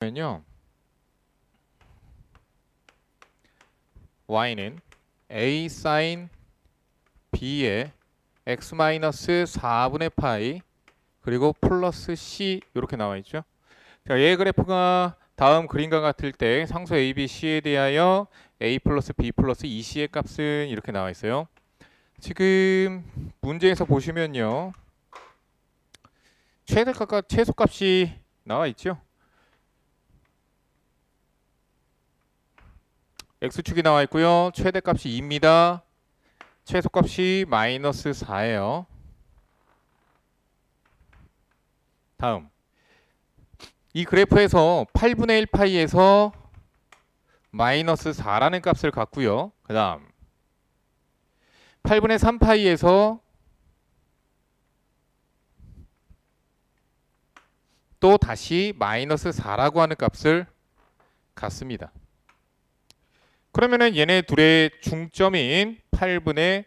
면요 y는 a sin b의 x-4분의 파이 그리고 플러스 c 이렇게 나와 있죠. 자, 얘의 그래프가 다음 그림과 같을 때 상수 a, b, c에 대하여 a 플러스 b 플러스 2c의 값은 이렇게 나와 있어요. 지금 문제에서 보시면요, 최대값과 최소값이 나와 있죠. x축이 나와 있고요. 최대값이 2입니다. 최소값이 마이너스 4예요. 다음, 이 그래프에서 8분의 1 파이에서 마이너스 4라는 값을 갖고요. 그 다음 8분의 3 파이에서 또 다시 마이너스 4라고 하는 값을 갖습니다. 그러면은 얘네 둘의 중점인 8분의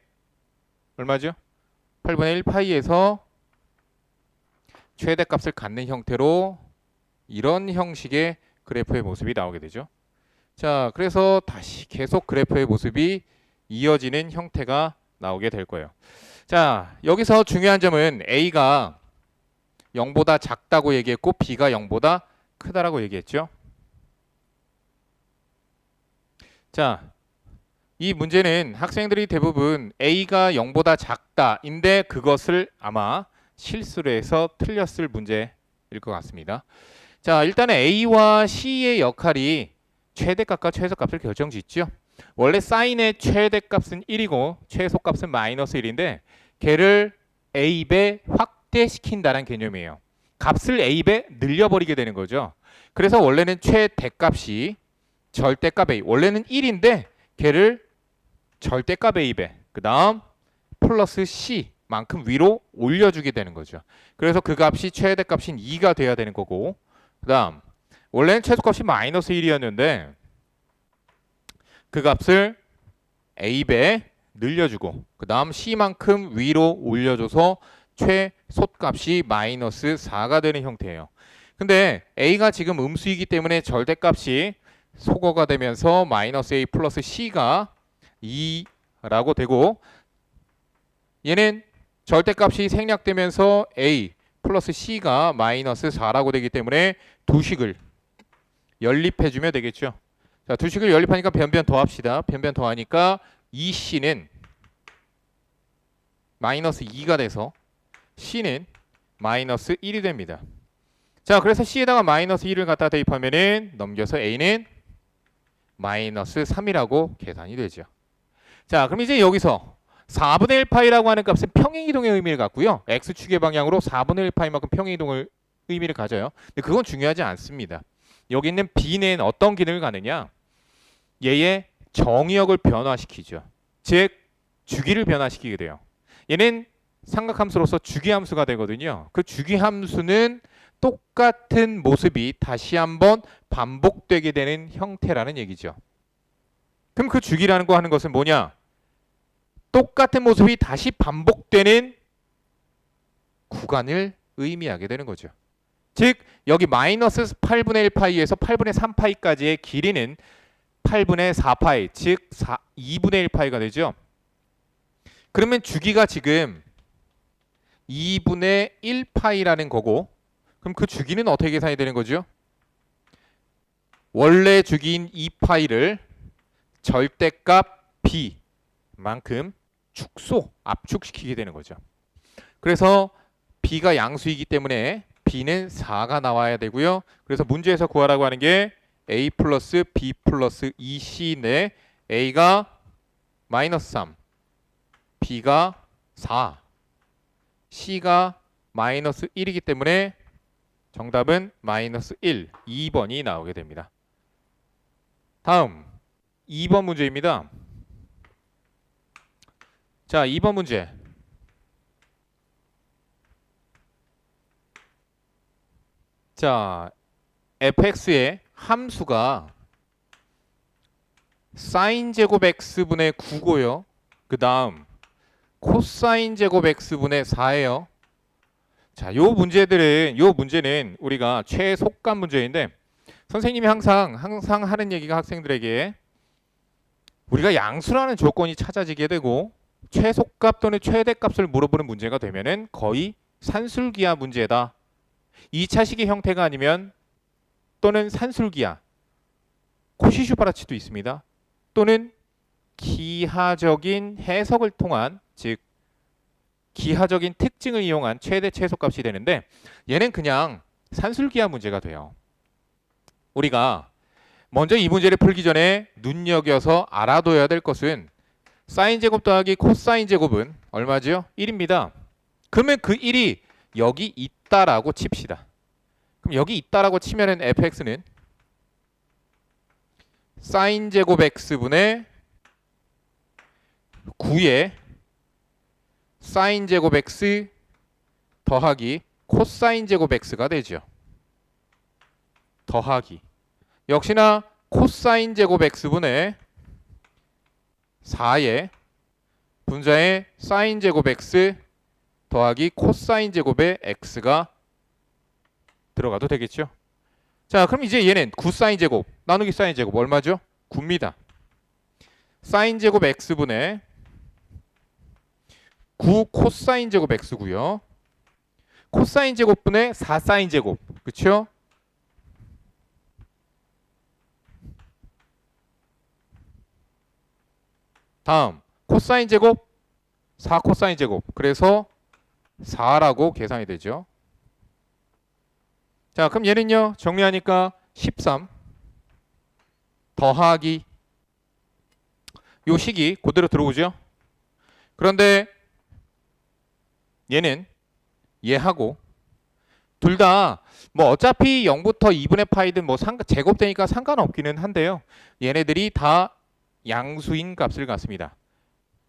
얼마죠? 8분의 1 파이에서 최대값을 갖는 형태로 이런 형식의 그래프의 모습이 나오게 되죠. 자, 그래서 다시 계속 그래프의 모습이 이어지는 형태가 나오게 될 거예요. 자, 여기서 중요한 점은 A가 0보다 작다고 얘기했고 B가 0보다 크다라고 얘기했죠. 자, 이 문제는 학생들이 대부분 A가 0보다 작다인데 그것을 아마 실수로 해서 틀렸을 문제일 것 같습니다. 자, 일단은 A와 C의 역할이 최대값과 최소값을 결정짓죠. 원래 사인의 최대값은 1이고 최소값은 마이너스 1인데 걔를 A배 확대시킨다는 개념이에요. 값을 A배 늘려버리게 되는 거죠. 그래서 원래는 최대값이 절대값 A, 원래는 1인데 걔를 절대값 A배, 그 다음 플러스 C 만큼 위로 올려주게 되는 거죠. 그래서 그 값이 최대값인 2가 돼야 되는 거고, 그 다음 원래는 최소값이 마이너스 1이었는데 그 값을 A배 늘려주고 그 다음 C만큼 위로 올려줘서 최소값이 마이너스 4가 되는 형태예요. 근데 A가 지금 음수이기 때문에 절대값이 소거가 되면서 마이너스 A 플러스 C가 2라고 되고, 얘는 절대값이 생략되면서 A 플러스 C가 마이너스 4라고 되기 때문에 두식을 연립해주면 되겠죠. 자, 두식을 연립하니까 변변 더합시다. 변변 더하니까 2C는 마이너스 2가 돼서 C는 마이너스 1이 됩니다. 자, 그래서 C에다가 마이너스 1을 갖다 대입하면은 넘겨서 A는 마이너스 3이라고 계산이 되죠. 자, 그럼 이제 여기서 4분의 1 파이라고 하는 값은 평행이동의 의미를 갖고요. X축의 방향으로 4분의 1 파이만큼 평행이동의 의미를 가져요. 근데 그건 중요하지 않습니다. 여기 있는 B는 어떤 기능을 가느냐? 얘의 정의역을 변화시키죠. 즉, 주기를 변화시키게 돼요. 얘는 삼각함수로서 주기함수가 되거든요. 그 주기함수는 똑같은 모습이 다시 한번 반복되게 되는 형태라는 얘기죠. 그럼 그 주기라는 거 하는 것은 뭐냐? 똑같은 모습이 다시 반복되는 구간을 의미하게 되는 거죠. 즉 여기 마이너스 8분의 1 파이에서 8분의 3 파이까지의 길이는 8분의 4 파이, 즉 2분의 1 파이가 되죠. 그러면 주기가 지금 2분의 1 파이라는 거고, 그럼 그 주기는 어떻게 계산이 되는 거죠? 원래 주기인 2파이를 절대값 B만큼 압축시키게 되는 거죠. 그래서 B가 양수이기 때문에 B는 4가 나와야 되고요. 그래서 문제에서 구하라고 하는 게 A 플러스 B 플러스 2C인데 A가 마이너스 3, B가 4, C가 마이너스 1이기 때문에 정답은 마이너스 1, 2번이 나오게 됩니다. 다음 2번 문제입니다. 자, 2번 문제. 자, fx의 함수가 사인 제곱 x분의 9고요. 그 다음 코사인 제곱 x분의 4예요. 자, 요 문제는 우리가 최속감 문제인데 선생님이 항상 하는 얘기가 학생들에게 우리가 양수라는 조건이 찾아지게 되고 최소값 또는 최대값을 물어보는 문제가 되면은 거의 산술기하 문제다. 2차식의 형태가 아니면 또는 산술기하, 코시슈바라치도 있습니다. 또는 기하적인 해석을 통한, 즉 기하적인 특징을 이용한 최대 최소값이 되는데 얘는 그냥 산술기하 문제가 돼요. 우리가 먼저 이 문제를 풀기 전에 눈여겨서 알아둬야 될 것은 사인 제곱 더하기 코사인 제곱은 얼마죠? 1입니다. 그러면 그 1이 여기 있다라고 칩시다. 그럼 여기 있다라고 치면은 fx는 사인 제곱 x분의 9의 사인 제곱 x 더하기 코사인 제곱 x가 되죠. 더하기 역시나 코사인 제곱 x분의 4의 분자의 사인 제곱 x 더하기 코사인 제곱의 x가 들어가도 되겠죠. 자, 그럼 이제 얘는 9사인 제곱 나누기 사인 제곱 얼마죠? 9입니다. 사인 제곱 x분의 9 코사인 제곱 x고요. 코사인 제곱분의 4사인 제곱, 그렇죠? 다음 코사인 제곱 4 코사인 제곱, 그래서 4라고 계산이 되죠. 자, 그럼 얘는요 정리하니까 13 더하기 요 식이 그대로 들어오죠. 그런데 얘는 얘하고 둘 다 뭐 어차피 0부터 2분의 파이든 뭐 제곱되니까 상관없기는 한데요. 얘네들이 다 양수인 값을 갖습니다.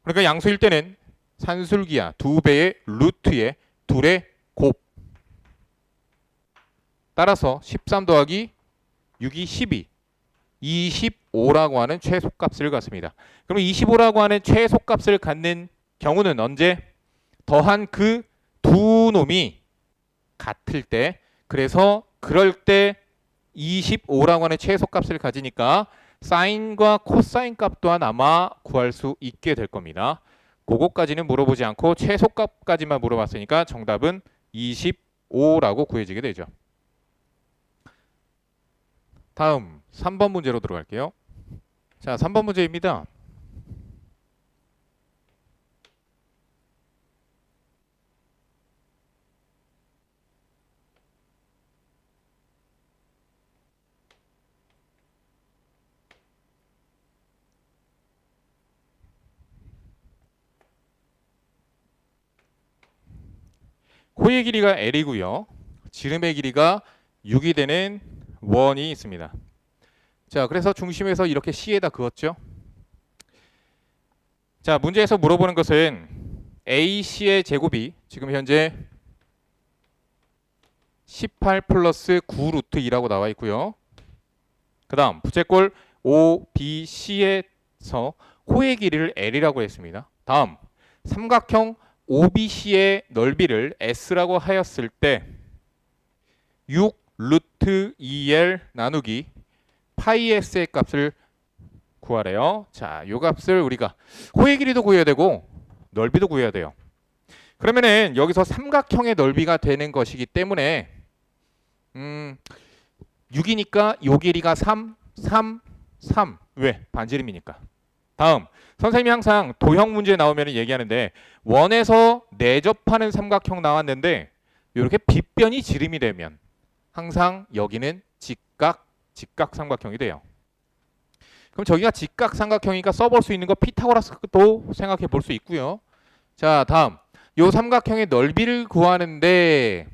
그러니까 양수일 때는 산술기하 2배의 루트의 둘의 곱. 따라서 13 더하기 6이 12, 25라고 하는 최소값을 갖습니다. 그럼 25라고 하는 최소값을 갖는 경우는 언제? 더한 그 두 놈이 같을 때, 그래서 그럴 때 25라고 하는 최소값을 가지니까 사인과 코사인 값 또한 아마 구할 수 있게 될 겁니다. 그거까지는 물어보지 않고 최소값까지만 물어봤으니까 정답은 25라고 구해지게 되죠. 다음 3번 문제로 들어갈게요. 자, 3번 문제입니다. 코의 길이가 L이고요. 지름의 길이가 6이 되는 원이 있습니다. 자, 그래서 중심에서 이렇게 C에다 그었죠. 자, 문제에서 물어보는 것은 AC의 제곱이 지금 현재 18 플러스 9 루트 2라고 나와 있고요. 그 다음 부채꼴 OBC에서 코의 길이를 L이라고 했습니다. 다음 삼각형 OBC의 넓이를 S라고 하였을 때 6 루트 2L 나누기 파이 S의 값을 구하래요. 자, 요 값을 우리가 코의 길이도 구해야 되고 넓이도 구해야 돼요. 그러면은 여기서 삼각형의 넓이가 되는 것이기 때문에 6이니까 요 길이가 3, 3, 3. 왜? 반지름이니까. 다음 선생님이 항상 도형 문제 나오면 얘기하는데 원에서 내접하는 삼각형 나왔는데 이렇게 빗변이 지름이 되면 항상 여기는 직각 삼각형이 돼요. 그럼 저기가 직각 삼각형이니까 써볼 수 있는 거 피타고라스도 생각해 볼 수 있고요. 자, 다음 요 삼각형의 넓이를 구하는데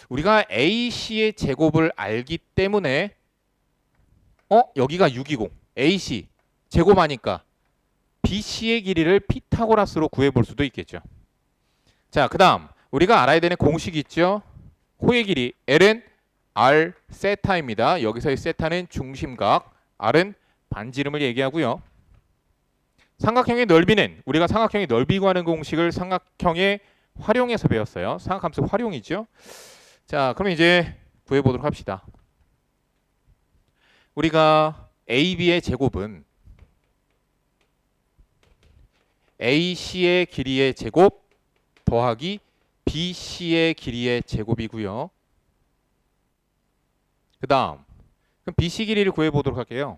우리가 AC의 제곱을 알기 때문에 여기가 6이고 AC 제곱하니까 BC의 길이를 피타고라스로 구해볼 수도 있겠죠. 자, 그 다음 우리가 알아야 되는 공식이 있죠. 코의 길이 L은 R 세타입니다. 여기서의 세타는 중심각, R은 반지름을 얘기하고요. 삼각형의 넓이는 우리가 삼각형의 넓이 구하는 공식을 삼각형의 활용해서 배웠어요. 삼각함수 활용이죠. 자, 그럼 이제 구해보도록 합시다. 우리가 AB의 제곱은 AC의 길이의 제곱 더하기 BC의 길이의 제곱이고요. 그 다음 그럼 BC 길이를 구해보도록 할게요.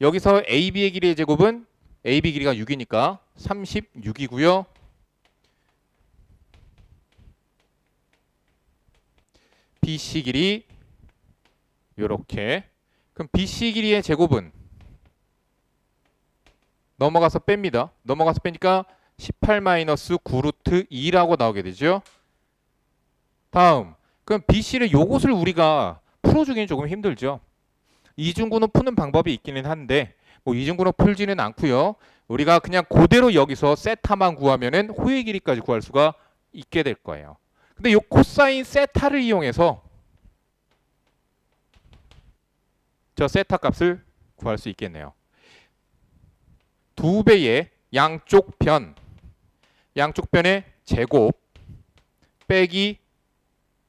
여기서 AB의 길이의 제곱은 AB 길이가 6이니까 36이고요. BC 길이 요렇게. 그럼 BC 길이의 제곱은 넘어가서 뺍니다. 넘어가서 빼니까 18-9 루트 2라고 나오게 되죠. 다음 그럼 BC를 요것을 우리가 풀어주기는 조금 힘들죠. 이중근호 푸는 방법이 있기는 한데 뭐 이중근호 풀지는 않고요. 우리가 그냥 그대로 여기서 세타만 구하면은 호의 길이까지 구할 수가 있게 될 거예요. 근데 이 코사인 세타를 이용해서 저 세타 값을 구할 수 있겠네요. 2배의 양쪽 변의 제곱 빼기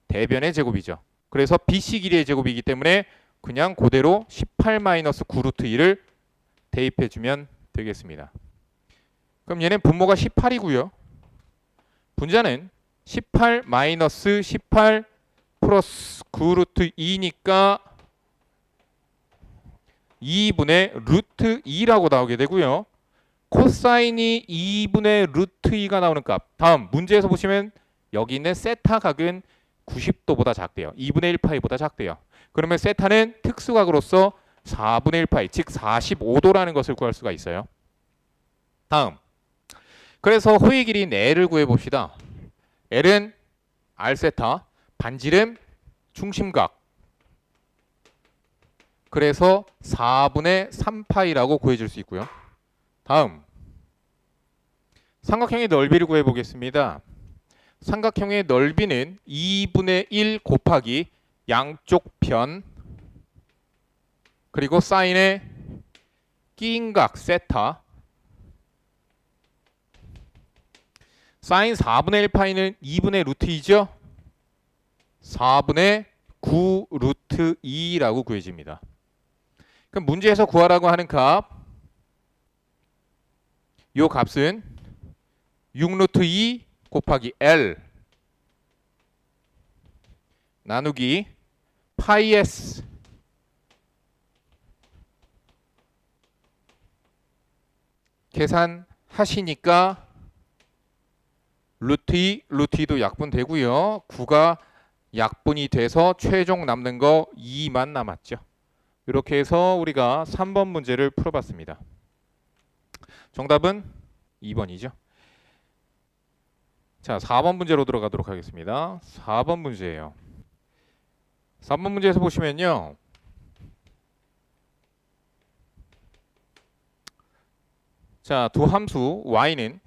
대변의 제곱이죠. 그래서 BC 길이의 제곱이기 때문에 그냥 그대로 18-9 루트 2를 대입해주면 되겠습니다. 그럼 얘는 분모가 18이고요. 분자는 18-18 플러스 9 루트 2니까 2분의 루트 2라고 나오게 되고요. 코사인이 2분의 루트 2가 나오는 값. 다음 문제에서 보시면 여기 있는 세타 각은 90도보다 작대요. 2분의 1파이보다 작대요. 그러면 세타는 특수각으로서 4분의 1파이, 즉 45도라는 것을 구할 수가 있어요. 다음 그래서 호의 길이인 L을 구해봅시다. L은 R세타, 반지름, 중심각. 그래서 4분의 3파이라고 구해줄 수 있고요. 다음 삼각형의 넓이를 구해보겠습니다. 삼각형의 넓이는 2분의 1 곱하기 양쪽 변 그리고 사인의 끼인 각 세타. 사인 4분의 1파이는 2분의 루트 2죠. 4분의 9 루트 2라고 구해집니다. 그럼 문제에서 구하라고 하는 값, 요 값은 6 루트 2 곱하기 L 나누기 파이 S 계산하시니까 루트 2, 루트 2도 약분되고요. 9가 약분이 돼서 최종 남는 거 2만 남았죠. 이렇게 해서 우리가 3번 문제를 풀어봤습니다. 정답은 2번이죠. 자, 4번 문제로 들어가도록 하겠습니다. 4번 문제예요. 4번 문제에서 보시면요. 자, 두 함수 y는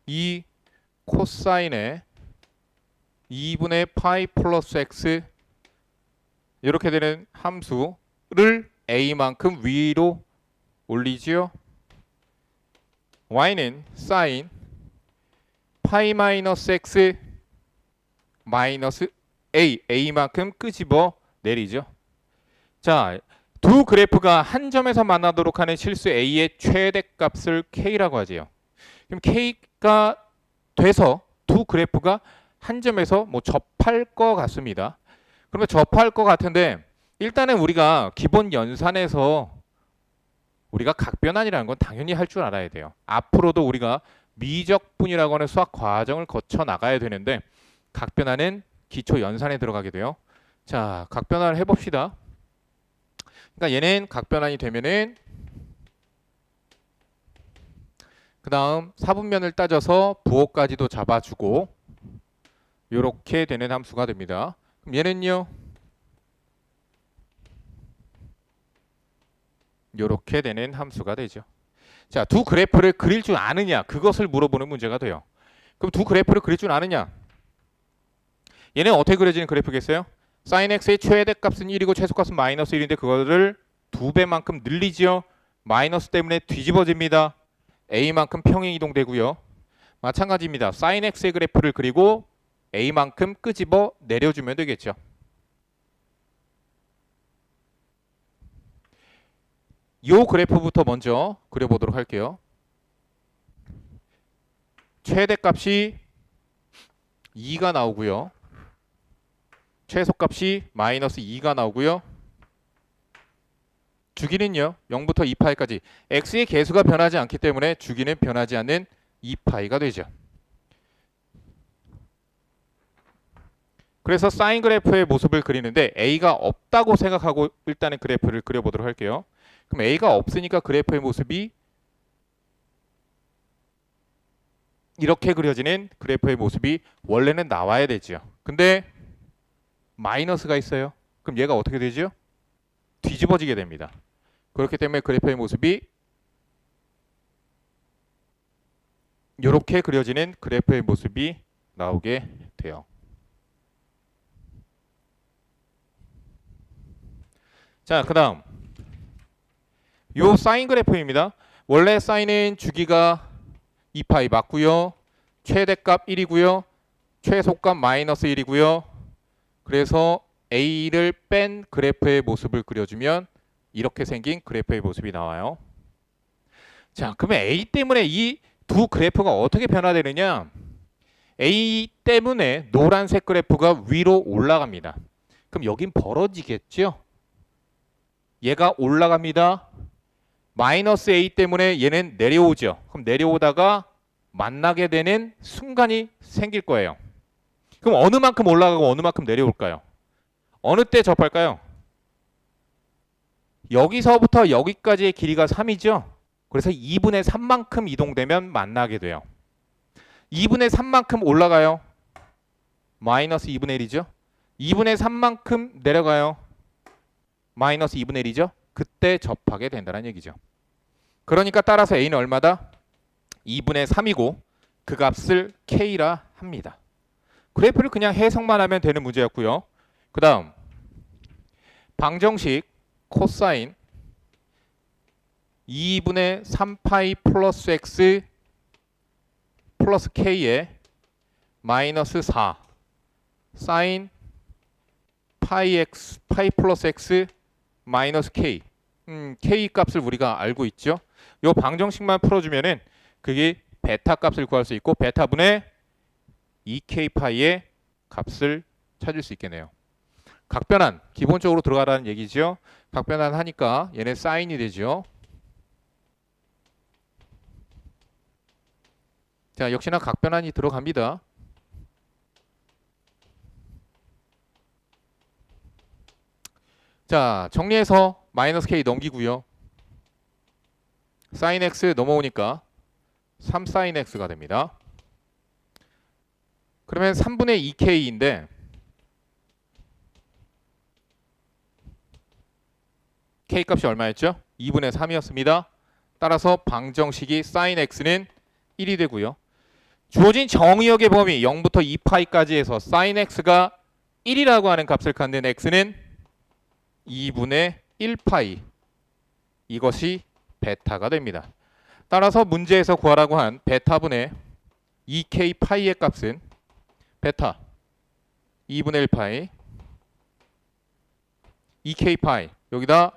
이 코사인의 2분의 파이 플러스 x 이렇게 되는 함수를 a만큼 위로 올리지요. y는 사인 파이 마이너스 x 마이너스 a만큼 끄집어 내리죠. 자, 두 그래프가 한 점에서 만나도록 하는 실수 a의 최대값을 k라고 하지요. 그럼 k가 돼서 두 그래프가 한 점에서 뭐 접할 것 같습니다. 그러면 접할 것 같은데 일단은 우리가 기본 연산에서 우리가 각변환이라는 건 당연히 할 줄 알아야 돼요. 앞으로도 우리가 미적분이라고 하는 수학 과정을 거쳐 나가야 되는데 각변환은 기초 연산에 들어가게 돼요. 자, 각변환을 해봅시다. 그러니까 얘는 각변환이 되면은 그 다음 사분면을 따져서 부호까지도 잡아주고 이렇게 되는 함수가 됩니다. 그럼 얘는요 이렇게 되는 함수가 되죠. 자, 두 그래프를 그릴 줄 아느냐 그것을 물어보는 문제가 돼요. 그럼 두 그래프를 그릴 줄 아느냐? 얘는 어떻게 그려지는 그래프겠어요? sin x의 최대값은 1이고 최소값은 마이너스 1인데 그거를 2배만큼 늘리지요. 마이너스 때문에 뒤집어집니다. a만큼 평행 이동되고요. 마찬가지입니다. sin x의 그래프를 그리고 a만큼 끄집어 내려주면 되겠죠. 요 그래프부터 먼저 그려보도록 할게요. 최대값이 2가 나오고요. 최소값이 마이너스 2가 나오고요. 주기는요 0부터 2파이까지 x의 개수가 변하지 않기 때문에 주기는 변하지 않는 2파이가 되죠. 그래서 사인 그래프의 모습을 그리는데 a가 없다고 생각하고 일단은 그래프를 그려보도록 할게요. 그럼 a가 없으니까 그래프의 모습이 이렇게 그려지는 그래프의 모습이 원래는 나와야 되죠. 근데 마이너스가 있어요. 그럼 얘가 어떻게 되죠? 뒤집어지게 됩니다. 그렇기 때문에 그래프의 모습이 이렇게 그려지는 그래프의 모습이 나오게 돼요. 자, 그 다음 요 사인 그래프입니다. 원래 사인은 주기가 2파이 맞고요. 최대값 1이고요. 최소값 마이너스 1이고요. 그래서 A를 뺀 그래프의 모습을 그려주면 이렇게 생긴 그래프의 모습이 나와요. 자, 그러면 A 때문에 이 두 그래프가 어떻게 변화되느냐? A 때문에 노란색 그래프가 위로 올라갑니다. 그럼 여긴 벌어지겠죠? 얘가 올라갑니다. 마이너스 A 때문에 얘는 내려오죠. 그럼 내려오다가 만나게 되는 순간이 생길 거예요. 그럼 어느 만큼 올라가고 어느 만큼 내려올까요? 어느 때 접할까요? 여기서부터 여기까지의 길이가 3이죠. 그래서 2분의 3만큼 이동되면 만나게 돼요. 2분의 3만큼 올라가요. 마이너스 2분의 1이죠. 2분의 3만큼 내려가요. 마이너스 2분의 1이죠. 그때 접하게 된다는 얘기죠. 그러니까 따라서 A는 얼마다? 2분의 3이고 그 값을 K라 합니다. 그래프를 그냥 해석만 하면 되는 문제였고요. 그 다음 방정식 코사인 2분의 3파이 플러스 x 플러스 k에 마이너스 4 사인 파이 x 파이 플러스 x 마이너스 k k 값을 우리가 알고 있죠. 이 방정식만 풀어주면은 그게 베타 값을 구할 수 있고 베타분의 2k 파이의 값을 찾을 수 있겠네요. 각변환 기본적으로 들어가라는 얘기죠. 각변환 하니까 얘네 사인이 되죠. 자, 역시나 각변환이 들어갑니다. 자, 정리해서 마이너스 k 넘기고요. 사인 x 넘어오니까 3 사인 x가 됩니다. 그러면 3분의 2k인데 k 값이 얼마였죠? 2분의 3이었습니다. 따라서 방정식이 사인 x는 1이 되고요. 주어진 정의역의 범위 0부터 2파이까지 해서 사인 x가 1이라고 하는 값을 갖는 x는 2분의 1파이 이것이 베타가 됩니다. 따라서 문제에서 구하라고 한 베타분의 2k 파이의 값은 베타 2분의 1파이 2k 파이 여기다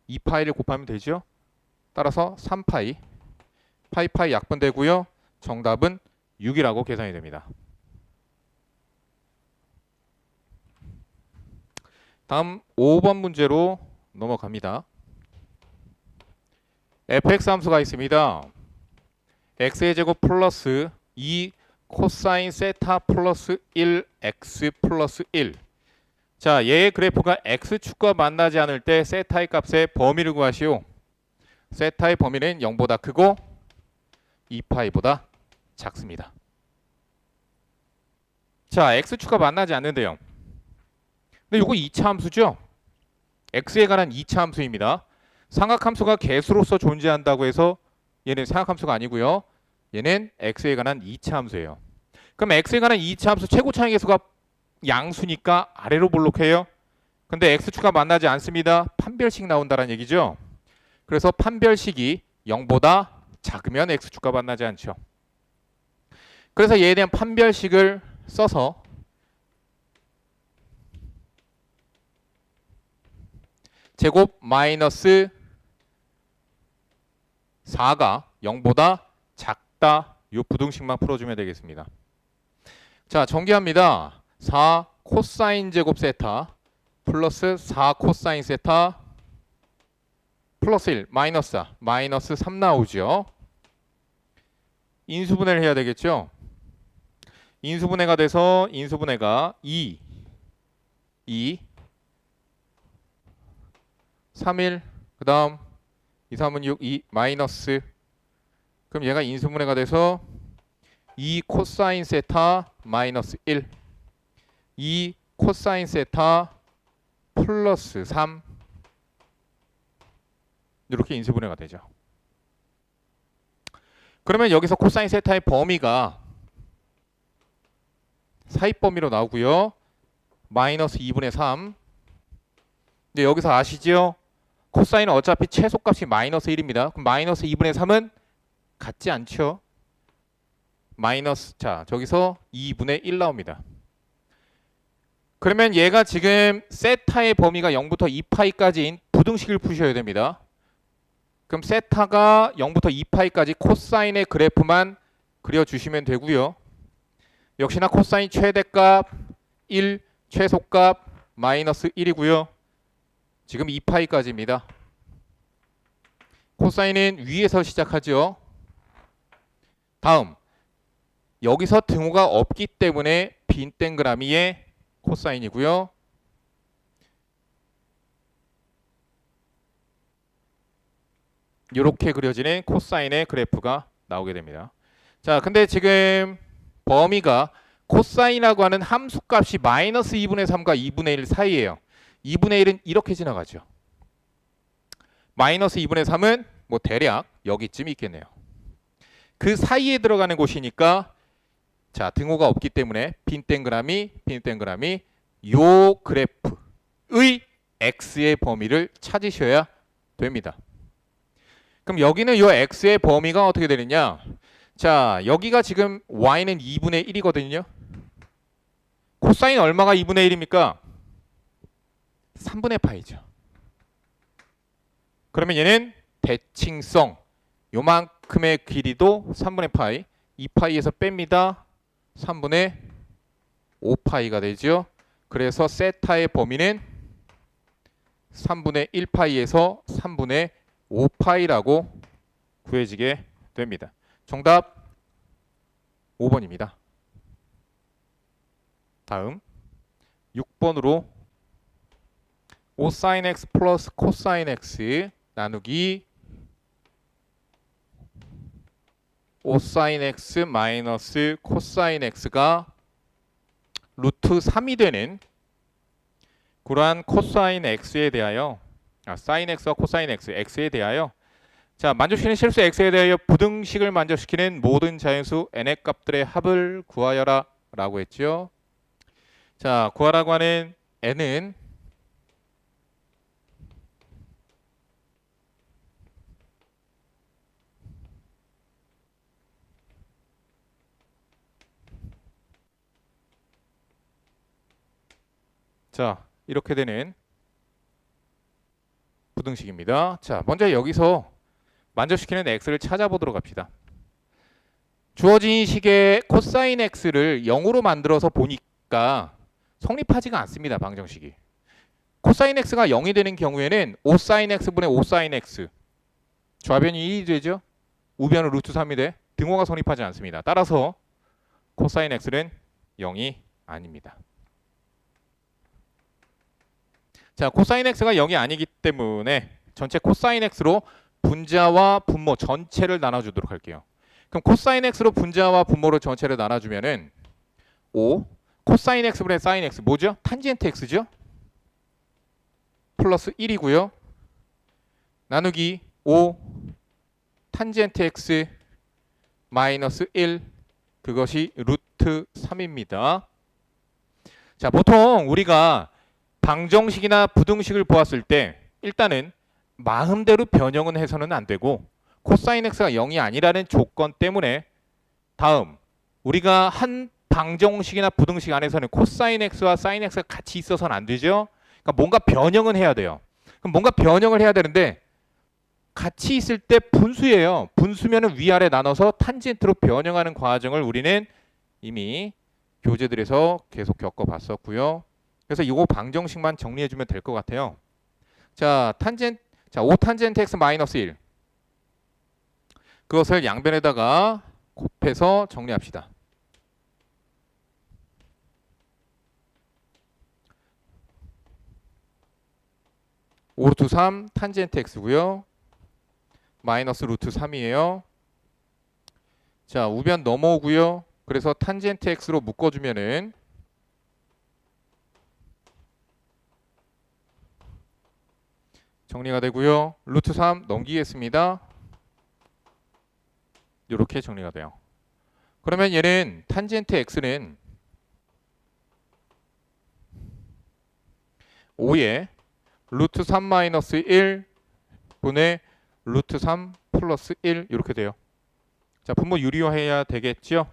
2파이를 곱하면 되죠. 따라서 3파이 파이 약분되고요. 정답은 6이라고 계산이 됩니다. 다음 5번 문제로 넘어갑니다. fx 함수가 있습니다. x의 제곱 플러스 2 코사인 세타 플러스 1x 플러스 1. 자, 얘의 그래프가 x축과 만나지 않을 때 세타의 값의 범위를 구하시오. 세타의 범위는 0보다 크고 2파이보다 작습니다. 자, x축과 만나지 않는데요. 근데 이거 2차 함수죠? x에 관한 2차 함수입니다. 삼각함수가 개수로서 존재한다고 해서 얘는 삼각함수가 아니고요. 얘는 x에 관한 2차 함수예요. 그럼 x에 관한 2차 함수 최고 차이 계수가 양수니까 아래로 볼록해요. 근데 x축과 만나지 않습니다. 판별식 나온다는 얘기죠. 그래서 판별식이 0보다 작으면 x축과 만나지 않죠. 그래서 얘에 대한 판별식을 써서 제곱 마이너스 4가 0보다 작다. 요 부등식만 풀어주면 되겠습니다. 자, 전개합니다. 4 코사인 제곱 세타 플러스 4 코사인 세타 플러스 1 마이너스 4 마이너스 3 나오죠. 인수분해를 해야 되겠죠. 인수분해가 돼서 인수분해가 2 3 1 그 다음 2 3은 6 2 마이너스 그럼 얘가 인수분해가 돼서 2 코사인 세타 마이너스 1 2 코사인 세타 플러스 3 이렇게 인수분해가 되죠. 그러면 여기서 코사인 세타의 범위가 사입 범위로 나오고요. 마이너스 2분의 3. 근데 여기서 아시죠? 코사인은 어차피 최소값이 마이너스 1입니다. 그럼 마이너스 2분의 3은 같지 않죠? 마이너스 자 저기서 2분의 1 나옵니다. 그러면 얘가 지금 세타의 범위가 0부터 2파이까지인 부등식을 푸셔야 됩니다. 그럼 세타가 0부터 2파이까지 코사인의 그래프만 그려주시면 되고요. 역시나 코사인 최대값 1, 최소값 마이너스 1이고요. 지금 2파이까지입니다. 코사인은 위에서 시작하죠. 다음 여기서 등호가 없기 때문에 빈 동그라미의 코사인이고요. 이렇게 그려지는 코사인의 그래프가 나오게 됩니다. 자, 근데 지금 범위가 코사인이라고 하는 함수값이 마이너스 2분의 3과 2분의 1 사이에요. 2분의 1은 이렇게 지나가죠. 마이너스 2분의 3은 뭐 대략 여기쯤 있겠네요. 그 사이에 들어가는 곳이니까 자 등호가 없기 때문에 빈 동그라미 요 그래프의 x의 범위를 찾으셔야 됩니다. 그럼 여기는 요 x의 범위가 어떻게 되느냐? 자 여기가 지금 y는 2분의 1이거든요. 코사인 얼마가 2분의 1입니까? 3분의 파이죠. 그러면 얘는 대칭성 요만큼의 길이도 3분의 파이 2파이에서 뺍니다. 3분의 5파이가 되죠. 그래서 세타의 범위는 3분의 1파이에서 3분의 5파이라고 구해지게 됩니다. 정답 5번입니다. 다음 6번으로 5sin x 플러스 코사인 x 나누기 5sin x 마이너스 코사인 x가 루트 3이 되는 그러한 코사인 x에 대하여 사인 x와 코사인 x에 대하여 자 만족시키는 실수 x에 대하여 부등식을 만족시키는 모든 자연수 n의 값들의 합을 구하여라 라고 했죠. 자 구하라고 하는 n은 자 이렇게 되는 부등식입니다. 자 먼저 여기서 만족시키는 x를 찾아보도록 합시다. 주어진 식의 코사인 x를 0으로 만들어서 보니까 성립하지가 않습니다. 방정식이. 코사인 x가 0이 되는 경우에는 5sin x분의 5sin x 좌변이 1이 되죠. 우변은 루트 3이 돼. 등호가 성립하지 않습니다. 따라서 코사인 x는 0이 아닙니다. 자, 코사인 x가 0이 아니기 때문에 전체 코사인 x로 분자와 분모 전체를 나눠주도록 할게요. 그럼 코사인 x로 분자와 분모를 전체를 나눠주면은 5 코사인 x분의 사인 x 뭐죠? 탄젠트 x죠? 플러스 1이고요. 나누기 5 탄젠트 x 마이너스 1 그것이 루트 3입니다. 자, 보통 우리가 방정식이나 부등식을 보았을 때 일단은 마음대로 변형은 해서는 안 되고 코사인 x가 0이 아니라는 조건 때문에 다음 우리가 한 방정식이나 부등식 안에서는 코사인 x와 사인 x가 같이 있어서는 안 되죠. 그러니까 뭔가 변형은 해야 돼요. 그럼 뭔가 변형을 해야 되는데 같이 있을 때 분수예요. 분수면은 위아래 나눠서 탄젠트로 변형하는 과정을 우리는 이미 교재들에서 계속 겪어봤었고요. 그래서 이거 방정식만 정리해주면 될 것 같아요. 자, 5탄젠트 x 마이너스 1. 그것을 양변에다가 곱해서 정리합시다. 5루트 3 탄젠트 x고요. 마이너스 루트 3이에요. 자, 우변 넘어오고요. 그래서 탄젠트 x로 묶어주면은 정리가 되고요. 루트 3 넘기겠습니다. 이렇게 정리가 돼요. 그러면 얘는 탄젠트 x는 5에 루트 3 마이너스 1 분의 루트 3 플러스 1 이렇게 돼요. 자, 분모 유리화해야 되겠죠.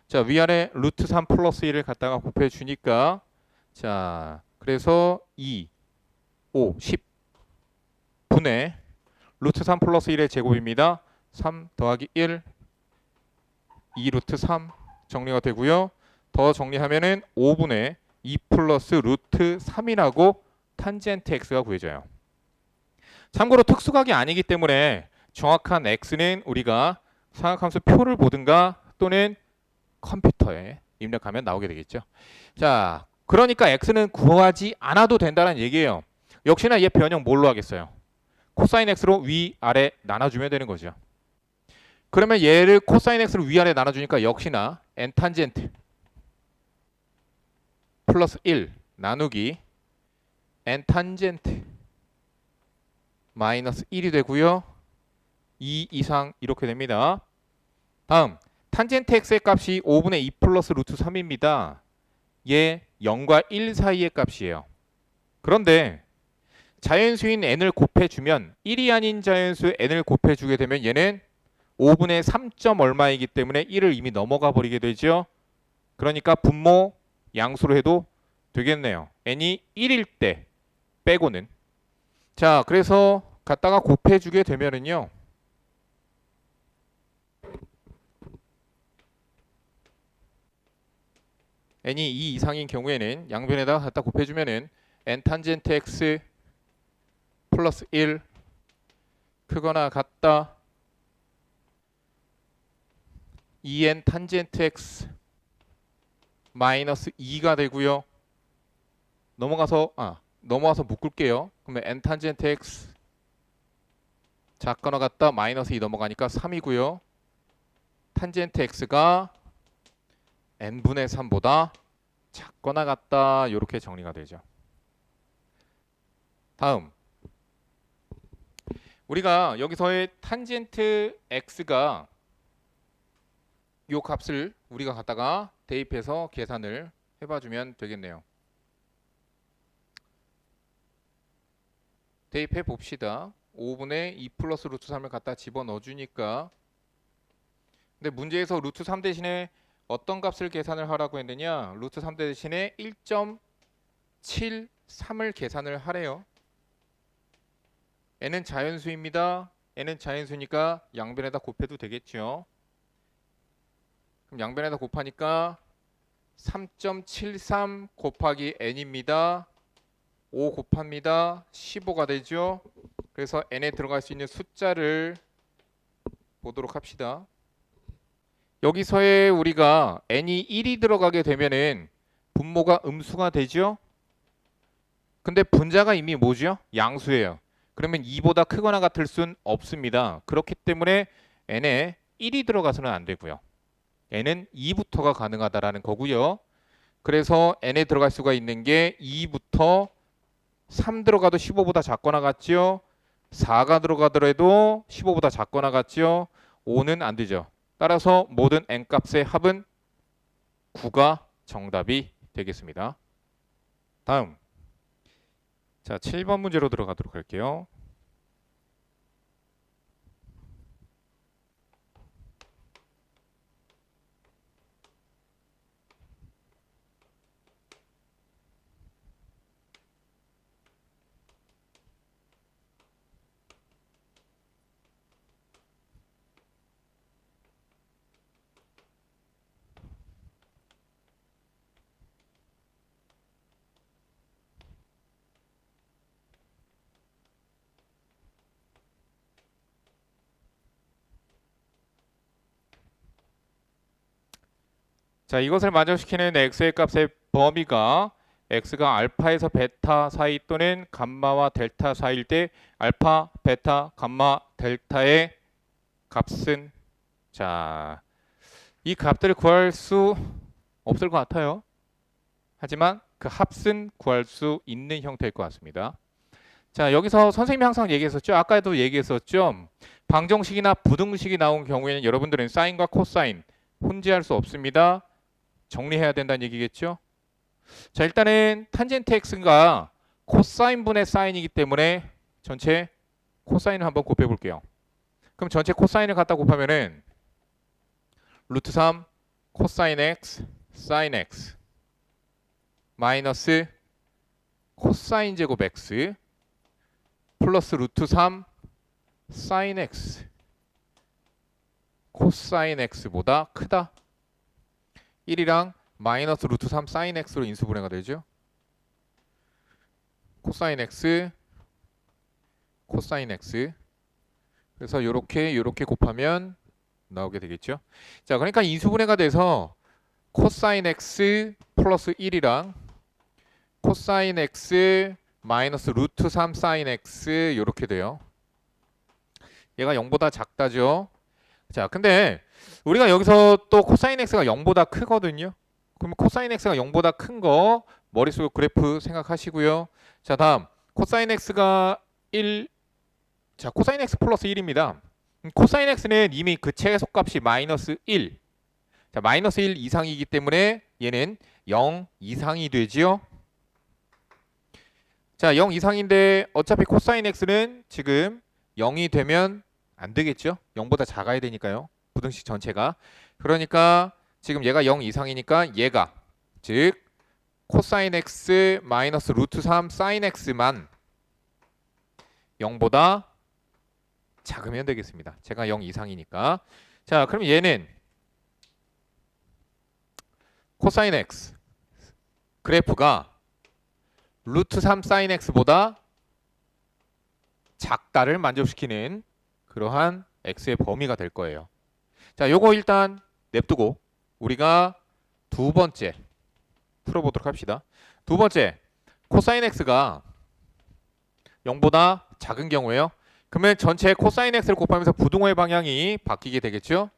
자, 위아래 루트 3 플러스 1을 갖다가 곱해 주니까 자, 그래서 2, 5, 10 분의 루트 3 플러스 1의 제곱입니다. 3 더하기 1 2 루트 3 정리가 되고요. 더 정리하면은 5분의 2 플러스 루트 3이라고 탄젠트 x가 구해져요. 참고로 특수각이 아니기 때문에 정확한 x는 우리가 사각함수 표를 보든가 또는 컴퓨터에 입력하면 나오게 되겠죠. 자, 그러니까 x는 구하지 않아도 된다는 얘기예요. 역시나 얘 변형 뭘로 하겠어요? 코사인 x로 위아래 나눠주면 되는 거죠. 그러면 얘를 코사인 x로 위아래 나눠주니까 역시나 n 탄젠트 플러스 1 나누기 n 탄젠트 마이너스 1이 되고요. 2 이상 이렇게 됩니다. 다음 탄젠트 x의 값이 5분의 2 플러스 루트 3입니다. 얘 0과 1 사이의 값이에요. 그런데 자연수인 n을 곱해주면 1이 아닌 자연수 n을 곱해주게 되면 얘는 5분의 3. 얼마이기 때문에 1을 이미 넘어가 버리게 되죠. 그러니까 분모 양수로 해도 되겠네요. n이 1일 때 빼고는. 자, 그래서 갖다가 곱해주게 되면은요. n이 2 이상인 경우에는 양변에다가 갖다 곱해주면은 n 탄젠트 x 플러스 1 크거나 같다 2n 탄젠트 x 마이너스 2가 되고요. 넘어와서 묶을게요. 그러면 n 탄젠트 x 작거나 같다 마이너스 2 넘어가니까 3이고요. 탄젠트 x가 n분의 3보다 작거나 같다 이렇게 정리가 되죠. 다음 우리가 여기서의 탄젠트 x가 이 값을 우리가 갖다가 대입해서 계산을 해봐주면 되겠네요. 대입해 봅시다. 5분의 2 플러스 루트 3을 갖다 집어넣어 주니까 근데 문제에서 루트 3 대신에 어떤 값을 계산을 하라고 했느냐 루트 3 대신에 1.73을 계산을 하래요. n은 자연수입니다. n은 자연수니까 양변에다 곱해도 되겠죠. 그럼 양변에다 곱하니까 3.73 곱하기 n입니다. 5 곱합니다. 15가 되죠. 그래서 n에 들어갈 수 있는 숫자를 보도록 합시다. 여기서의 우리가 n이 1이 들어가게 되면은 분모가 음수가 되죠. 근데 분자가 이미 뭐죠? 양수예요. 그러면 2보다 크거나 같을 순 없습니다. 그렇기 때문에 n에 1이 들어가서는 안 되고요. n은 2부터가 가능하다라는 거고요. 그래서 n에 들어갈 수가 있는 게 2부터 3 들어가도 15보다 작거나 같죠. 4가 들어가더라도 15보다 작거나 같죠. 5는 안 되죠. 따라서 모든 n 값의 합은 9가 정답이 되겠습니다. 다음 자 7번 문제로 들어가도록 할게요. 자, 이것을 만족시키는 x의 값의 범위가 x가 알파에서 베타 사이 또는 감마와 델타 사이일 때 알파, 베타, 감마, 델타의 값은, 자, 이 값들을 구할 수 없을 것 같아요. 하지만 그 합은 구할 수 있는 형태일 것 같습니다. 자, 여기서 선생님이 항상 얘기했었죠. 아까도 얘기했었죠. 방정식이나 부등식이 나온 경우에는 여러분들은 사인과 코사인 혼재할 수 없습니다. 정리해야 된다는 얘기겠죠. 자, 일단은 탄젠트 x가 코사인분의 사인이기 때문에 전체 코사인을 한번 곱해 볼게요. 그럼 전체 코사인을 갖다 곱하면은 루트 3 코사인 x 사인 x 마이너스 코사인 제곱 x 플러스 루트 3 사인 x 코사인 x보다 크다. 1이랑 마이너스 루트 3 사인 x로 인수분해가 되죠. 코사인 x 코사인 x 그래서 요렇게 곱하면 나오게 되겠죠. 자, 그러니까 인수분해가 돼서 코사인 x 플러스 1이랑 코사인 x 마이너스 루트 3 사인 x 요렇게 돼요. 얘가 0보다 작다죠. 자, 근데 우리가 여기서 또 코사인 x가 0보다 크거든요. 그럼 코사인 x가 0보다 큰 거 머릿속에 그래프 생각하시고요. 자, 다음 코사인 x가 1, 자, 코사인 x 플러스 1입니다. 코사인 x는 이미 그 최소값이 마이너스 1, 자, 마이너스 1 이상이기 때문에 얘는 0 이상이 되지요. 자, 0 이상인데 어차피 코사인 x는 지금 0이 되면 안 되겠죠. 0보다 작아야 되니까요. 부등식 전체가. 그러니까 지금 얘가 0 이상이니까 얘가 즉 코사인 x 마이너스 루트 3 사인 x만 0보다 작으면 되겠습니다. 제가 0 이상이니까. 자, 그럼 얘는 코사인 x 그래프가 루트 3 사인 x보다 작다를 만족시키는 그러한 x의 범위가 될 거예요. 자, 요거 일단 냅두고 우리가 두 번째 풀어보도록 합시다. 두 번째, 코사인 x가 0보다 작은 경우에요. 그러면 전체 코사인 x를 곱하면서 부등호의 방향이 바뀌게 되겠죠.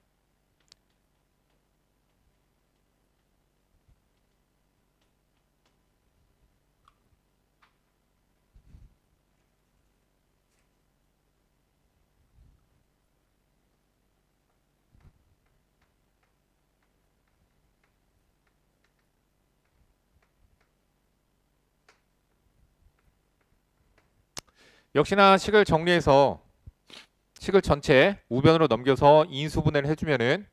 역시나 식을 정리해서 식을 전체 우변으로 넘겨서 인수분해를 해주면은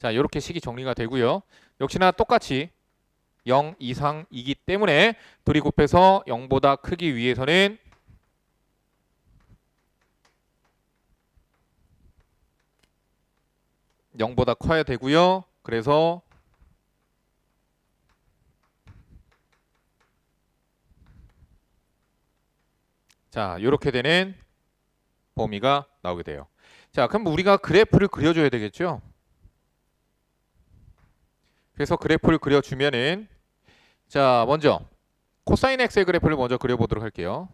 자, 이렇게 식이 정리가 되고요. 역시나 똑같이 0 이상이기 때문에 둘이 곱해서 0보다 크기 위해서는 (0보다) 커야 되고요. 그래서 자, 이렇게 되는 범위가 나오게 돼요. 자, 그럼 우리가 그래프를 그려줘야 되겠죠. 그래서 그래프를 그려주면은 자, 먼저 코사인 x의 그래프를 먼저 그려보도록 할게요.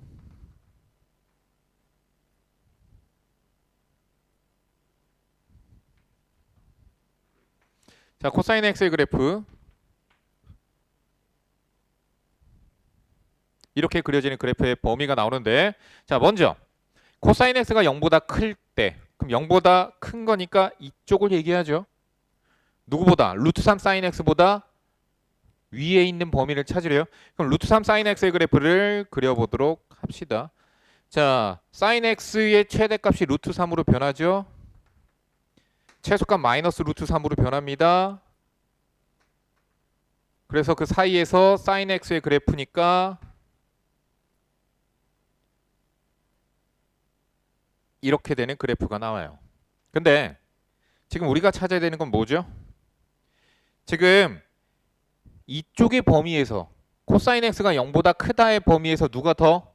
자, 코사인 x의 그래프 이렇게 그려지는 그래프의 범위가 나오는데, 자, 먼저 코사인 x가 0보다 클 때, 그럼 0보다 큰 거니까 이쪽을 얘기하죠. 누구보다? 루트 3 사인 x보다 위에 있는 범위를 찾으래요. 그럼 루트 3 사인 x의 그래프를 그려보도록 합시다. 자, 사인 x의 최대값이 루트 3으로 변하죠. 최소값 마이너스 루트 3으로 변합니다. 그래서 그 사이에서 사인 x의 그래프니까 이렇게 되는 그래프가 나와요. 근데 지금 우리가 찾아야 되는 건 뭐죠? 지금 이쪽의 범위에서 코사인 x가 0보다 크다의 범위에서 누가 더?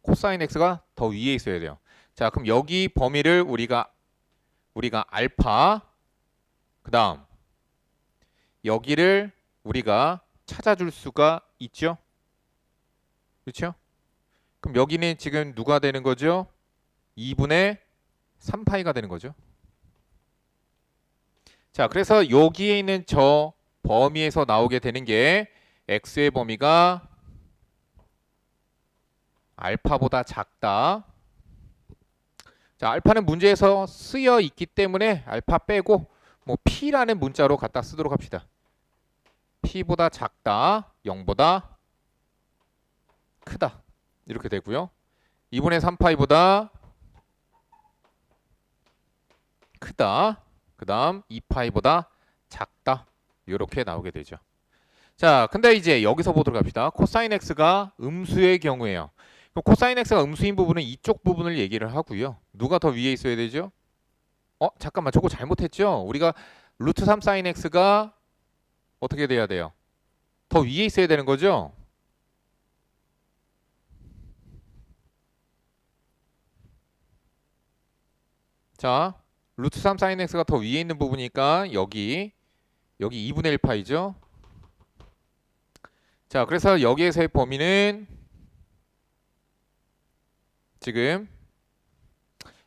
코사인 x가 더 위에 있어야 돼요. 자, 그럼 여기 범위를 우리가 알파, 그 다음 여기를 우리가 찾아줄 수가 있죠. 그렇죠? 그럼 여기는 지금 누가 되는 거죠? 2분의 3파이가 되는 거죠. 자, 그래서 여기에 있는 저 범위에서 나오게 되는 게 x의 범위가 알파보다 작다. 자, 알파는 문제에서 쓰여 있기 때문에 알파 빼고 뭐 p라는 문자로 갖다 쓰도록 합시다. p보다 작다, 0보다 크다. 이렇게 되고요. 2분의 3파이보다 크다. 그 다음 2파이보다 작다. 이렇게 나오게 되죠. 자, 근데 이제 여기서 보도록 합시다. 코사인 x가 음수의 경우에요. 그럼 코사인 x가 음수인 부분은 이쪽 부분을 얘기를 하고요. 누가 더 위에 있어야 되죠? 잠깐만, 저거 잘못했죠? 우리가 루트 3 사인 x가 어떻게 돼야 돼요? 더 위에 있어야 되는 거죠? 자, 루트 3 사인 x가 더 위에 있는 부분이니까 여기 2분의 1파이죠. 자, 그래서 여기에서의 범위는 지금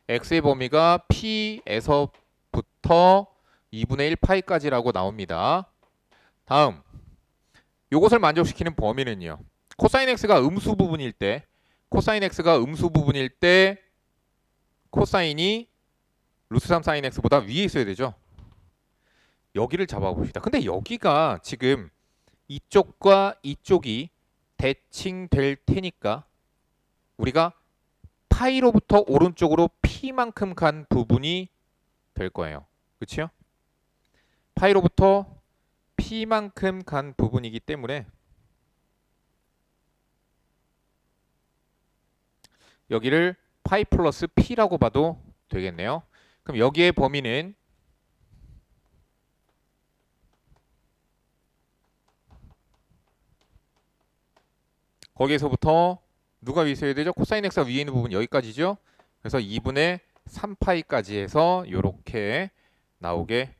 x의 범위가 p에서부터 2분의 1파이까지라고 나옵니다. 다음, 요것을 만족시키는 범위는요. 코사인 x가 음수 부분일 때 코사인이 루트 3 사인 x보다 위에 있어야 되죠. 여기를 잡아봅시다. 근데 여기가 지금 이쪽과 이쪽이 대칭될 테니까 우리가 파이로부터 오른쪽으로 p만큼 간 부분이 될 거예요. 그렇죠? 파이로부터 p만큼 간 부분이기 때문에 여기를 파이 플러스 p라고 봐도 되겠네요. 그럼 여기의 범위는 거기에서부터 누가 위에 있어야 되죠? 코사인 x가 위에 있는 부분 여기까지죠. 그래서 2분의 3파이까지 해서 이렇게 나오게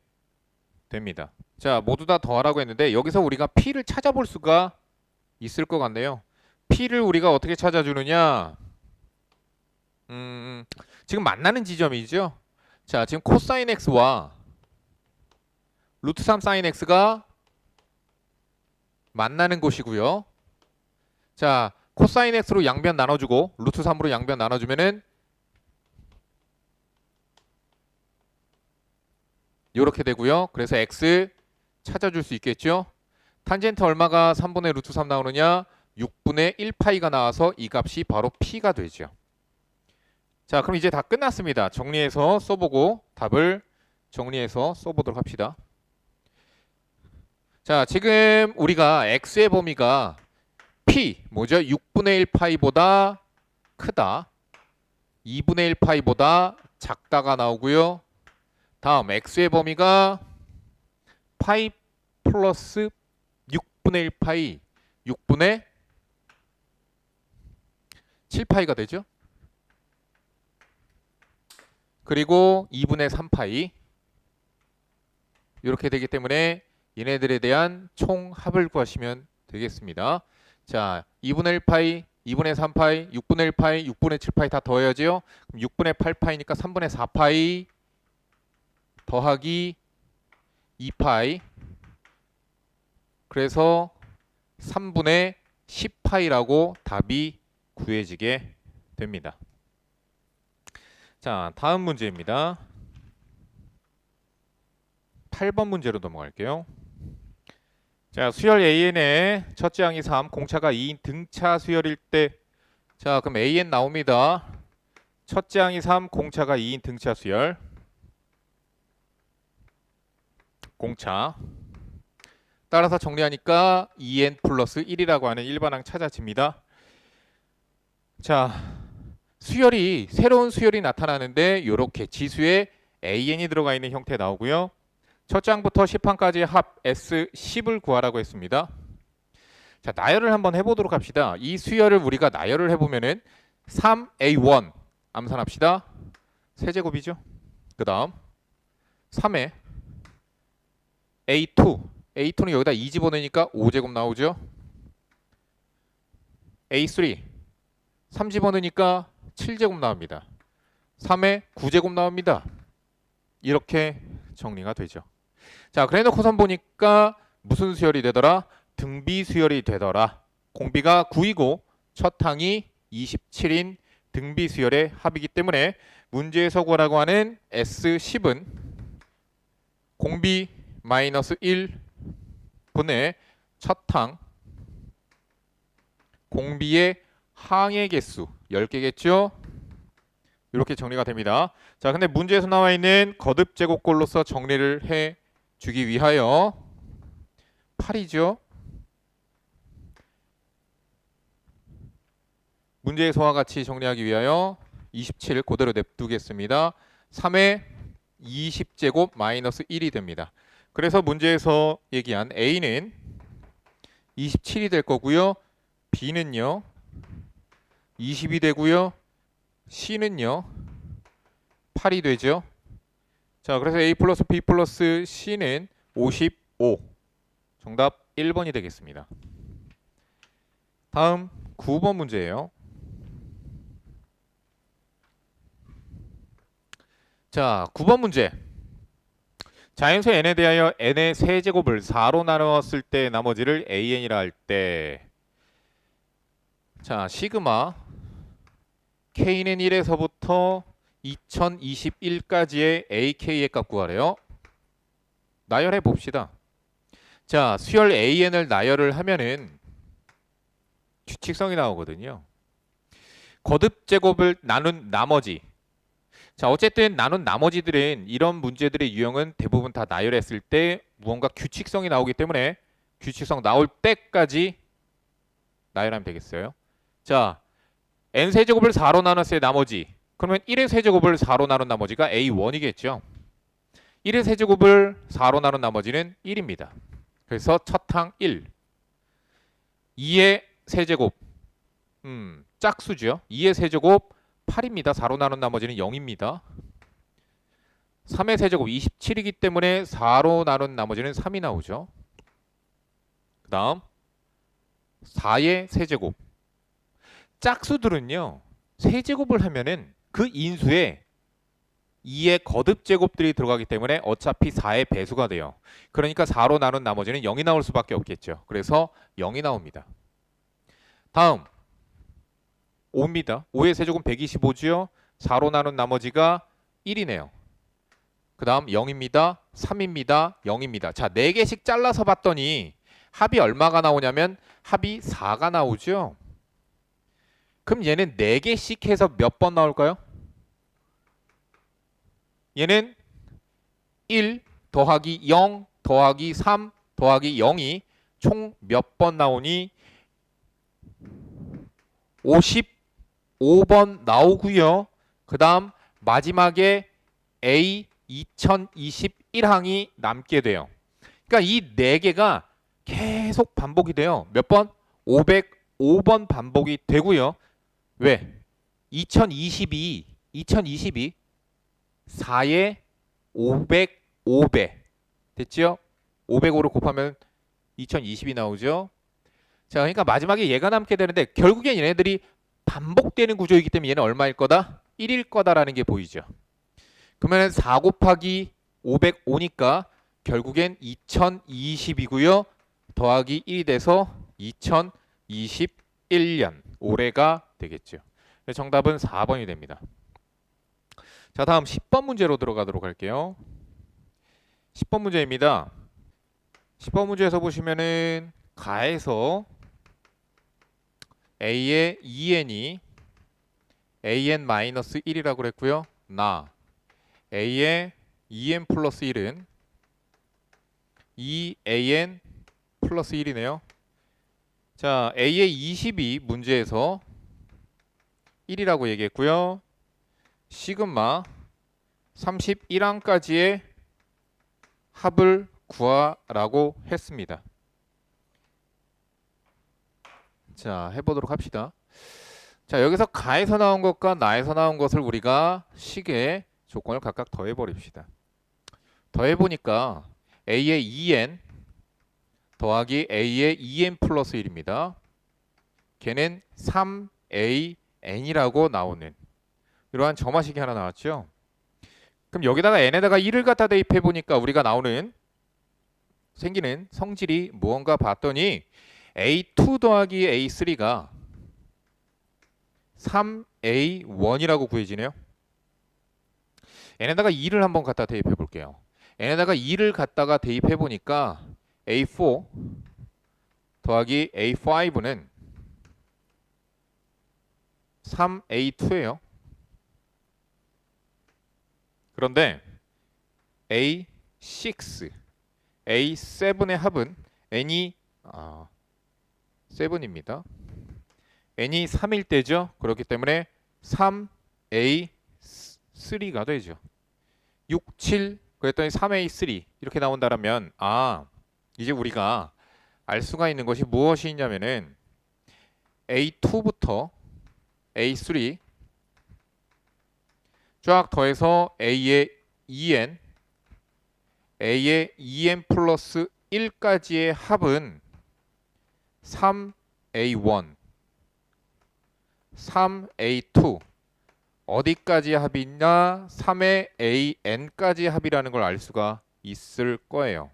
됩니다. 자, 모두 다 더하라고 했는데 여기서 우리가 p를 찾아볼 수가 있을 것 같네요. p를 우리가 어떻게 찾아주느냐? 지금 만나는 지점이죠. 자, 지금 코사인 x와 루트 3 사인 x가 만나는 곳이고요. 자, 코사인 x로 양변 나눠주고 루트 3으로 양변 나눠주면은 이렇게 되고요. 그래서 x 찾아줄 수 있겠죠. 탄젠트 얼마가 3분의 루트 3 나오느냐? 6분의 1파이가 나와서 이 값이 바로 p가 되죠. 자, 그럼 이제 다 끝났습니다. 정리해서 써보고 답을 정리해서 써보도록 합시다. 자, 지금 우리가 x의 범위가 p 뭐죠? 6분의 1파이보다 크다. 2분의 1파이보다 작다가 나오고요. 다음 x의 범위가 파이 플러스 6분의 1파이 6분의 7파이가 되죠. 그리고 2분의 3파이 이렇게 되기 때문에 얘네들에 대한 총합을 구하시면 되겠습니다. 자, 2분의 1파이, 2분의 3파이, 6분의 1파이, 6분의 7파이 다 더해야죠. 그럼 6분의 8파이니까 3분의 4파이 더하기 2파이 그래서 3분의 10파이라고 답이 구해지게 됩니다. 자, 다음 문제입니다. 8번 문제로 넘어갈게요. 자, 수열 AN의 첫째 항이 3, 공차가 2인 등차 수열일 때 자, 그럼 AN 나옵니다. 첫째 항이 3, 공차가 2인 등차 수열 공차 따라서 정리하니까 2n 플러스 1이라고 하는 일반항 찾아집니다. 자, 수열이 새로운 수열이 나타나는데 이렇게 지수에 AN이 들어가 있는 형태 나오고요. 첫 장부터 10항까지 합 S10을 구하라고 했습니다. 자, 나열을 한번 해보도록 합시다. 이 수열을 우리가 나열을 해보면은 3A1 암산합시다. 세제곱이죠. 그 다음 3에 A2는 여기다 2 집어넣으니까 5제곱 나오죠. A3 3 집어넣으니까 7제곱 나옵니다. 3에 9제곱 나옵니다. 이렇게 정리가 되죠. 자, 그래 놓고선 보니까 무슨 수열이 되더라? 등비 수열이 되더라. 공비가 9이고 첫 항이 27인 등비 수열의 합이기 때문에 문제에서 구하라고 하는 S10은 공비 마이너스 1 분의 첫 항 공비의 항의 개수 10개겠죠? 이렇게 정리가 됩니다. 자, 근데 문제에서 나와 있는 거듭 제곱꼴로서 정리를 해 주기 위하여 8이죠. 문제에서와 같이 정리하기 위하여 27 그대로 냅두겠습니다. 3의 20제곱 마이너스 1이 됩니다. 그래서 문제에서 얘기한 A는 27이 될 거고요. B는요 20이 되고요. C는요 8이 되죠. 자, 그래서 A 플러스 B 플러스 C는 55. 정답 1번이 되겠습니다. 다음 9번 문제예요. 자, 9번 문제. 자연수 n에 대하여 n의 세제곱을 4로 나누었을 때 나머지를 an이라 할 때, 자, 시그마 k는 1에서부터 2021까지의 ak의 값 구하래요. 나열해 봅시다. 자, 수열 an을 나열을 하면은 규칙성이 나오거든요. 거듭 제곱을 나눈 나머지. 자, 어쨌든 나눈 나머지들은 이런 문제들의 유형은 대부분 다 나열했을 때 무언가 규칙성이 나오기 때문에 규칙성 나올 때까지 나열하면 되겠어요. 자, n 세제곱을 4로 나눴을 때 나머지. 그러면 1의 세제곱을 4로 나눈 나머지가 a1이겠죠. 1의 세제곱을 4로 나눈 나머지는 1입니다. 그래서 첫 항 1. 2의 세제곱. 짝수죠. 2의 세제곱 8입니다. 4로 나눈 나머지는 0입니다. 3의 세제곱 27이기 때문에 4로 나눈 나머지는 3이 나오죠. 그 다음 4의 세제곱. 짝수들은요. 세제곱을 하면은 그 인수에 2의 거듭 제곱들이 들어가기 때문에 어차피 4의 배수가 돼요. 그러니까 4로 나눈 나머지는 0이 나올 수밖에 없겠죠. 그래서 0이 나옵니다. 다음 5입니다. 5의 세제곱 125죠. 4로 나눈 나머지가 1이네요. 그 다음 0입니다. 3입니다. 0입니다. 자, 4개씩 잘라서 봤더니 합이 얼마가 나오냐면 합이 4가 나오죠. 그럼 얘는 4개씩 해서 몇 번 나올까요? 얘는 1 더하기 0 더하기 3 더하기 0이 총 몇 번 나오니 55번 나오고요. 그 다음 마지막에 A 2021항이 남게 돼요. 그러니까 이 4개가 계속 반복이 돼요. 몇 번? 505번 반복이 되고요. 왜? 2022 4에 505배 됐죠? 505를 곱하면 2020이 나오죠. 자, 그러니까 마지막에 얘가 남게 되는데 결국엔 얘네들이 반복되는 구조이기 때문에 얘는 얼마일 거다? 1일 거다라는 게 보이죠. 그러면 4 곱하기 505니까 결국엔 2020이고요. 더하기 1이 돼서 2021년 올해가 되겠죠. 정답은 4번이 됩니다. 자, 다음 10번 문제로 들어가도록 할게요. 10번 문제입니다. 10번 문제에서 보시면은 가에서 A의 2n이 an-1이라고 그랬고요. 나 A의 2n 플러스 1은 2an 플러스 1이네요. 자, A의 20이 문제에서 1이라고 얘기했고요. 시그마 31항까지의 합을 구하라고 했습니다. 자, 해보도록 합시다. 자, 여기서 가에서 나온 것과 나에서 나온 것을 우리가 식의 조건을 각각 더해버립시다. 더해보니까 a의 2n 더하기 a의 2n 플러스 1입니다. 걔는 3an이라고 나오는 이러한 점화식이 하나 나왔죠. 그럼 여기다가 n에다가 1을 갖다 대입해보니까 우리가 생기는 성질이 무언가 봤더니 a2 더하기 a3가 3a1이라고 구해지네요. n에다가 2를 한번 갖다 대입해 볼게요. n에다가 2를 갖다가 대입해 보니까 a4 더하기 a5는 3a2예요. 그런데 a6, a7의 합은 n이 7입니다. n이 3일 때죠. 그렇기 때문에 3a3가 되죠. 6, 7 그랬더니 3a3 이렇게 나온다면 이제 우리가 알 수가 있는 것이 무엇이 있냐면은 a2부터 a3 쫙 더해서 a의 2n a의 2n 플러스 1까지의 합은 3a1 3a2 어디까지 합이냐 3의 an까지 합이라는 걸 알 수가 있을 거예요.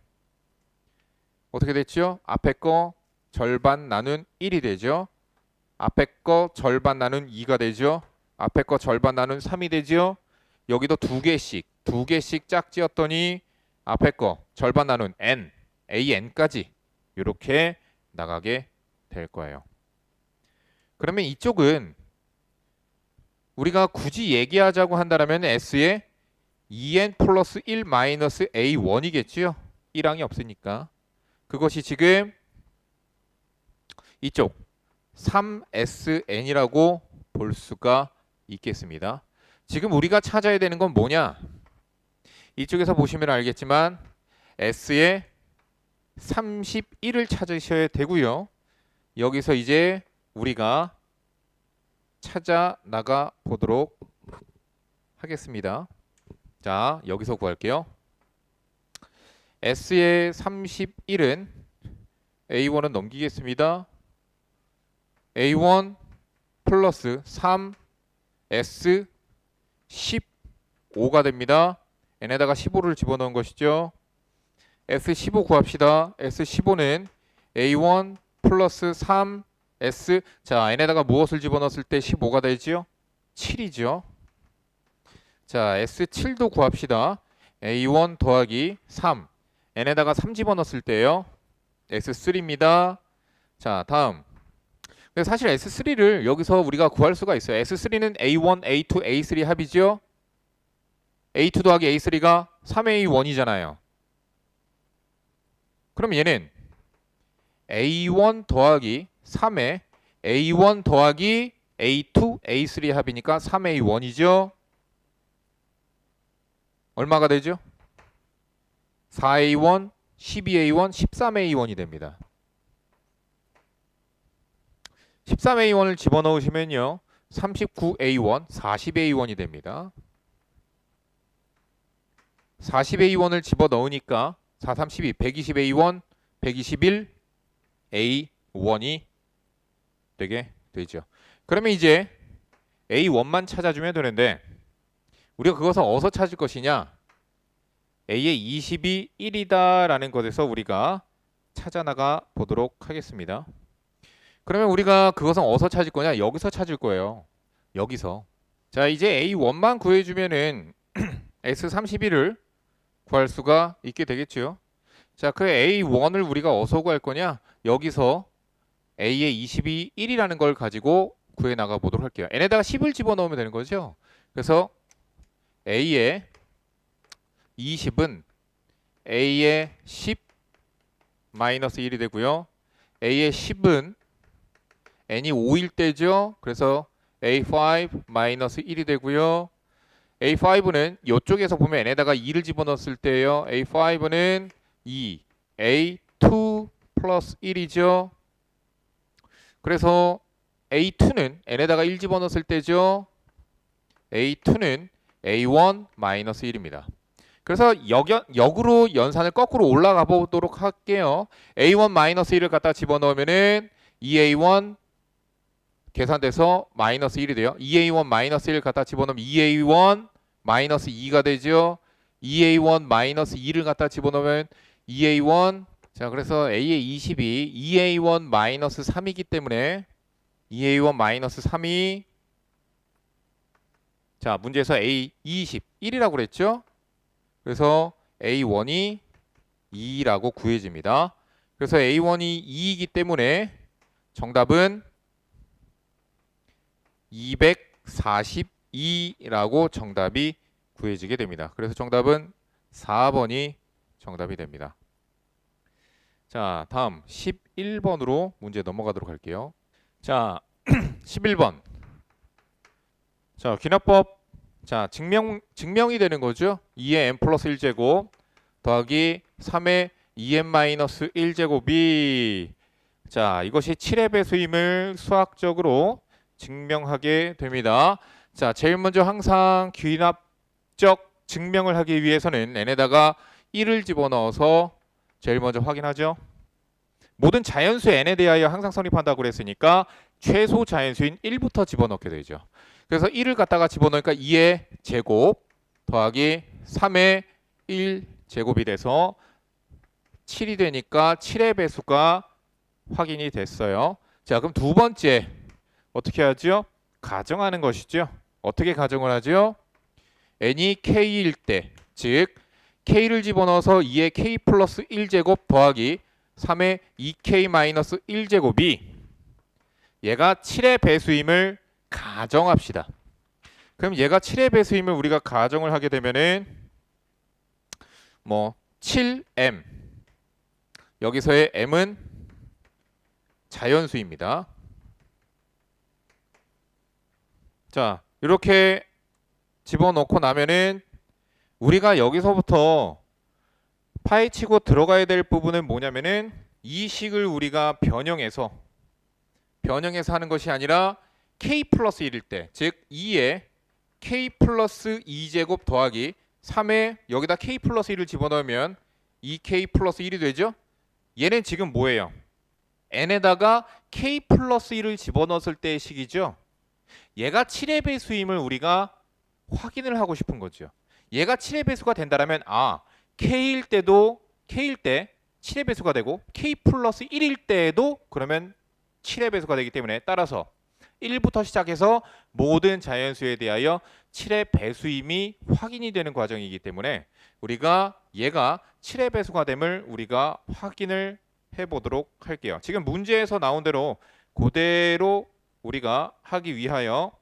어떻게 됐죠? 앞에 거 절반 나눈 1이 되죠. 앞에 거 절반 나눈 2가 되죠. 앞에 거 절반 나눈 3이 되죠. 여기도 두 개씩 짝지었더니 앞에 거 절반 나눈 n, an까지 이렇게 나가게 될 거예요. 그러면 이쪽은 우리가 굳이 얘기하자고 한다면 S의 2n 플러스 1 마이너스 a1이겠죠. 1항이 없으니까. 그것이 지금 이쪽 3sn이라고 볼 수가 있겠습니다. 지금 우리가 찾아야 되는 건 뭐냐? 이쪽에서 보시면 알겠지만 S의 31을 찾으셔야 되고요. 여기서 이제 우리가 찾아 나가 보도록 하겠습니다. 자, 여기서 구할게요. S의 31은 A1은 넘기겠습니다. A1 플러스 3 S 15가 됩니다. n에다가 15를 집어넣은 것이죠. S15 구합시다. S15는 A1 플러스 3 S 자 n에다가 무엇을 집어넣었을 때 15가 되지요? 7이죠. 자 S7도 구합시다. A1 더하기 3 n에다가 3 집어넣었을 때요. S3입니다. 자 다음 사실 S3를 여기서 우리가 구할 수가 있어요. S3는 A1, A2, A3 합이죠. A2 더하기 A3가 3A1이잖아요. 그럼 얘는 A1 더하기 3에 A1 더하기 A2, A3 합이니까 3A1이죠. 얼마가 되죠? 4A1, 12A1, 13A1이 됩니다. 13A1을 집어넣으시면요. 39A1, 40A1이 됩니다. 40A1을 집어넣으니까 4, 3, 12, 120A1, 121A1이 되게 되죠. 그러면 이제 A1만 찾아주면 되는데 우리가 그것을 어디서 찾을 것이냐? A의 20이 1이다라는 것에서 우리가 찾아나가 보도록 하겠습니다. 그러면 우리가 그것은 어디서 찾을 거냐? 여기서 찾을 거예요. 여기서. 자 이제 A1만 구해주면은 S31을 구할 수가 있게 되겠죠. 자 그 A1을 우리가 어디서 구할 거냐? 여기서 A의 20이 1이라는 걸 가지고 구해 나가 보도록 할게요. n에다가 10을 집어넣으면 되는 거죠. 그래서 A의 20은 A의 10 마이너스 1이 되고요. A의 10은 n이 5일 때죠. 그래서 A5 마이너스 1이 되고요. A5는 이쪽에서 보면 n에다가 2를 집어넣었을 때요. A5는 2, A2 플러스 1이죠. 그래서 A2는 n에다가 1 집어넣었을 때죠. A2는 A1 마이너스 1입니다. 그래서 역으로 연산을 거꾸로 올라가 보도록 할게요. A1 마이너스 1을 갖다 집어넣으면은 2A1 계산돼서 마이너스 1이 돼요. 2A1 마이너스 1을 갖다 집어넣으면 2A1 마이너스 2가 되죠. 2A1 마이너스 2를 갖다 집어넣으면 2A1 자 그래서 A의 20이 2A1 마이너스 3이기 때문에 2A1 마이너스 3이 자 문제에서 A20 1이라고 그랬죠. 그래서 A1이 2라고 구해집니다. 그래서 A1이 2이기 때문에 정답은 242라고 정답이 구해지게 됩니다. 그래서 정답은 4번이 정답이 됩니다. 자, 다음 11번으로 문제 넘어가도록 할게요. 자, 11번. 자, 귀납법. 자, 증명이 되는 거죠. 2의 n 플러스 1제곱 더하기 3의 2n 마이너스 1제곱이 자, 이것이 7의 배수임을 수학적으로 증명하게 됩니다. 자, 제일 먼저 항상 귀납적 증명을 하기 위해서는 n에다가 1을 집어넣어서 제일 먼저 확인하죠. 모든 자연수 n에 대하여 항상 성립한다고 그랬으니까 최소 자연수인 1부터 집어넣게 되죠. 그래서 1을 갖다가 집어넣으니까 2의 제곱 더하기 3의 1제곱이 돼서 7이 되니까 7의 배수가 확인이 됐어요. 자, 그럼 두 번째 어떻게 하죠? 가정하는 것이죠. 어떻게 가정을 하죠? n이 k일 때, 즉 k를 집어넣어서 2의 k 플러스 1제곱 더하기 3의 2k 마이너스 1제곱이 얘가 7의 배수임을 가정합시다. 그럼 얘가 7의 배수임을 우리가 가정을 하게 되면은 뭐 7m 여기서의 m은 자연수입니다. 자, 이렇게 집어넣고 나면은 우리가 여기서부터 파헤치고 들어가야 될 부분은 뭐냐면은 이 식을 우리가 변형해서 하는 것이 아니라 k 플러스 1일 때, 즉 2에 k 플러스 2제곱 더하기 3에 여기다 k 플러스 1을 집어넣으면 2k 플러스 1이 되죠. 얘는 지금 뭐예요? n에다가 k 플러스 1을 집어넣었을 때의 식이죠. 얘가 7의 배수임을 우리가 확인을 하고 싶은 거죠. 얘가 7의 배수가 된다면 k일 때 7의 배수가 되고 k 플러스 1일 때에도 그러면 7의 배수가 되기 때문에 따라서 1부터 시작해서 모든 자연수에 대하여 7의 배수임이 확인이 되는 과정이기 때문에 우리가 얘가 7의 배수가 됨을 우리가 확인을 해보도록 할게요. 지금 문제에서 나온 대로 그대로 우리가 하기 위하여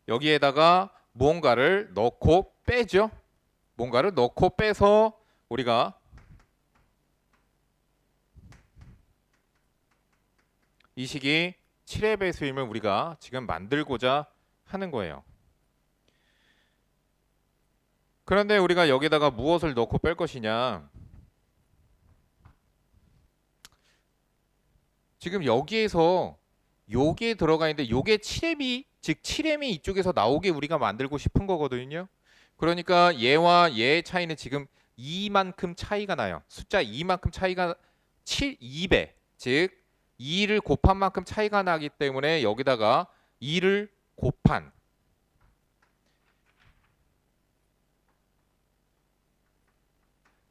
여기에다가 무언가를 넣고 빼죠. 뭔가를 넣고 빼서 우리가 이 식이 7의 배수임을 우리가 지금 만들고자 하는 거예요. 그런데 우리가 여기다가 무엇을 넣고 뺄 것이냐? 지금 여기에서 요게 들어가 있는데 요게 7m이 즉 7m이 이쪽에서 나오게 우리가 만들고 싶은 거거든요. 그러니까 얘와 얘의 차이는 지금 2만큼 차이가 나요. 숫자 2만큼 차이가 2배 즉 2를 곱한 만큼 차이가 나기 때문에 여기다가 2를 곱한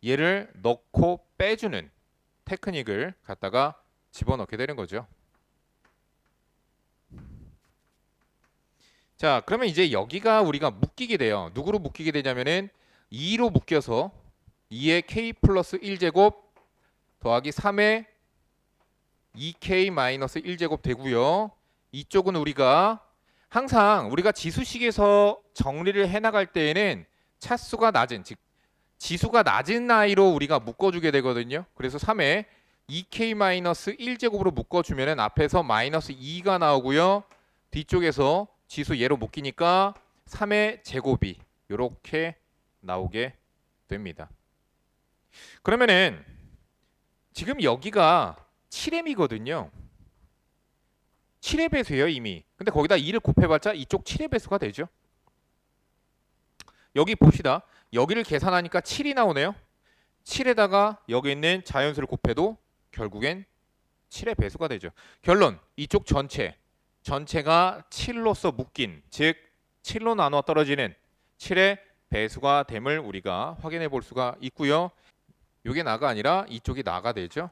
얘를 넣고 빼주는 테크닉을 갖다가 집어넣게 되는 거죠. 자, 그러면 이제 여기가 우리가 묶이게 돼요. 누구로 묶이게 되냐면은 2로 묶여서 2의 k 플러스 1제곱 더하기 3의 2k 마이너스 1제곱 되고요. 이쪽은 우리가 항상 우리가 지수식에서 정리를 해나갈 때에는 차수가 낮은 즉 지수가 낮은 나이로 우리가 묶어주게 되거든요. 그래서 3에 2k 마이너스 1제곱으로 묶어주면은 앞에서 마이너스 2가 나오고요. 뒤쪽에서 지수 얘로 묶이니까 3의 제곱이 이렇게 나오게 됩니다. 그러면은 지금 여기가 7m이거든요. 7의 배수예요 이미. 근데 거기다 2를 곱해봤자 이쪽 7의 배수가 되죠. 여기 봅시다. 여기를 계산하니까 7이 나오네요. 7에다가 여기 있는 자연수를 곱해도 결국엔 7의 배수가 되죠. 결론, 이쪽 전체가 7로서 묶인, 즉 7로 나눠 떨어지는 7의 배수가 됨을 우리가 확인해 볼 수가 있고요. 이게 나가 아니라 이쪽이 나가 되죠.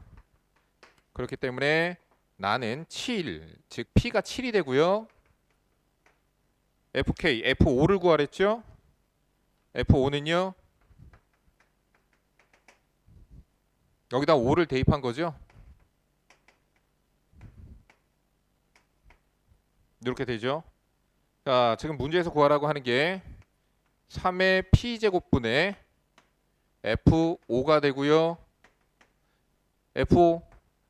그렇기 때문에 나는 7, 즉 P가 7이 되고요. FK, F5를 구하랬죠. F5는요. 여기다 5를 대입한 거죠. 이렇게 되죠. 자, 지금 문제에서 구하라고 하는 게 3의 P제곱분의 F5가 되고요. F5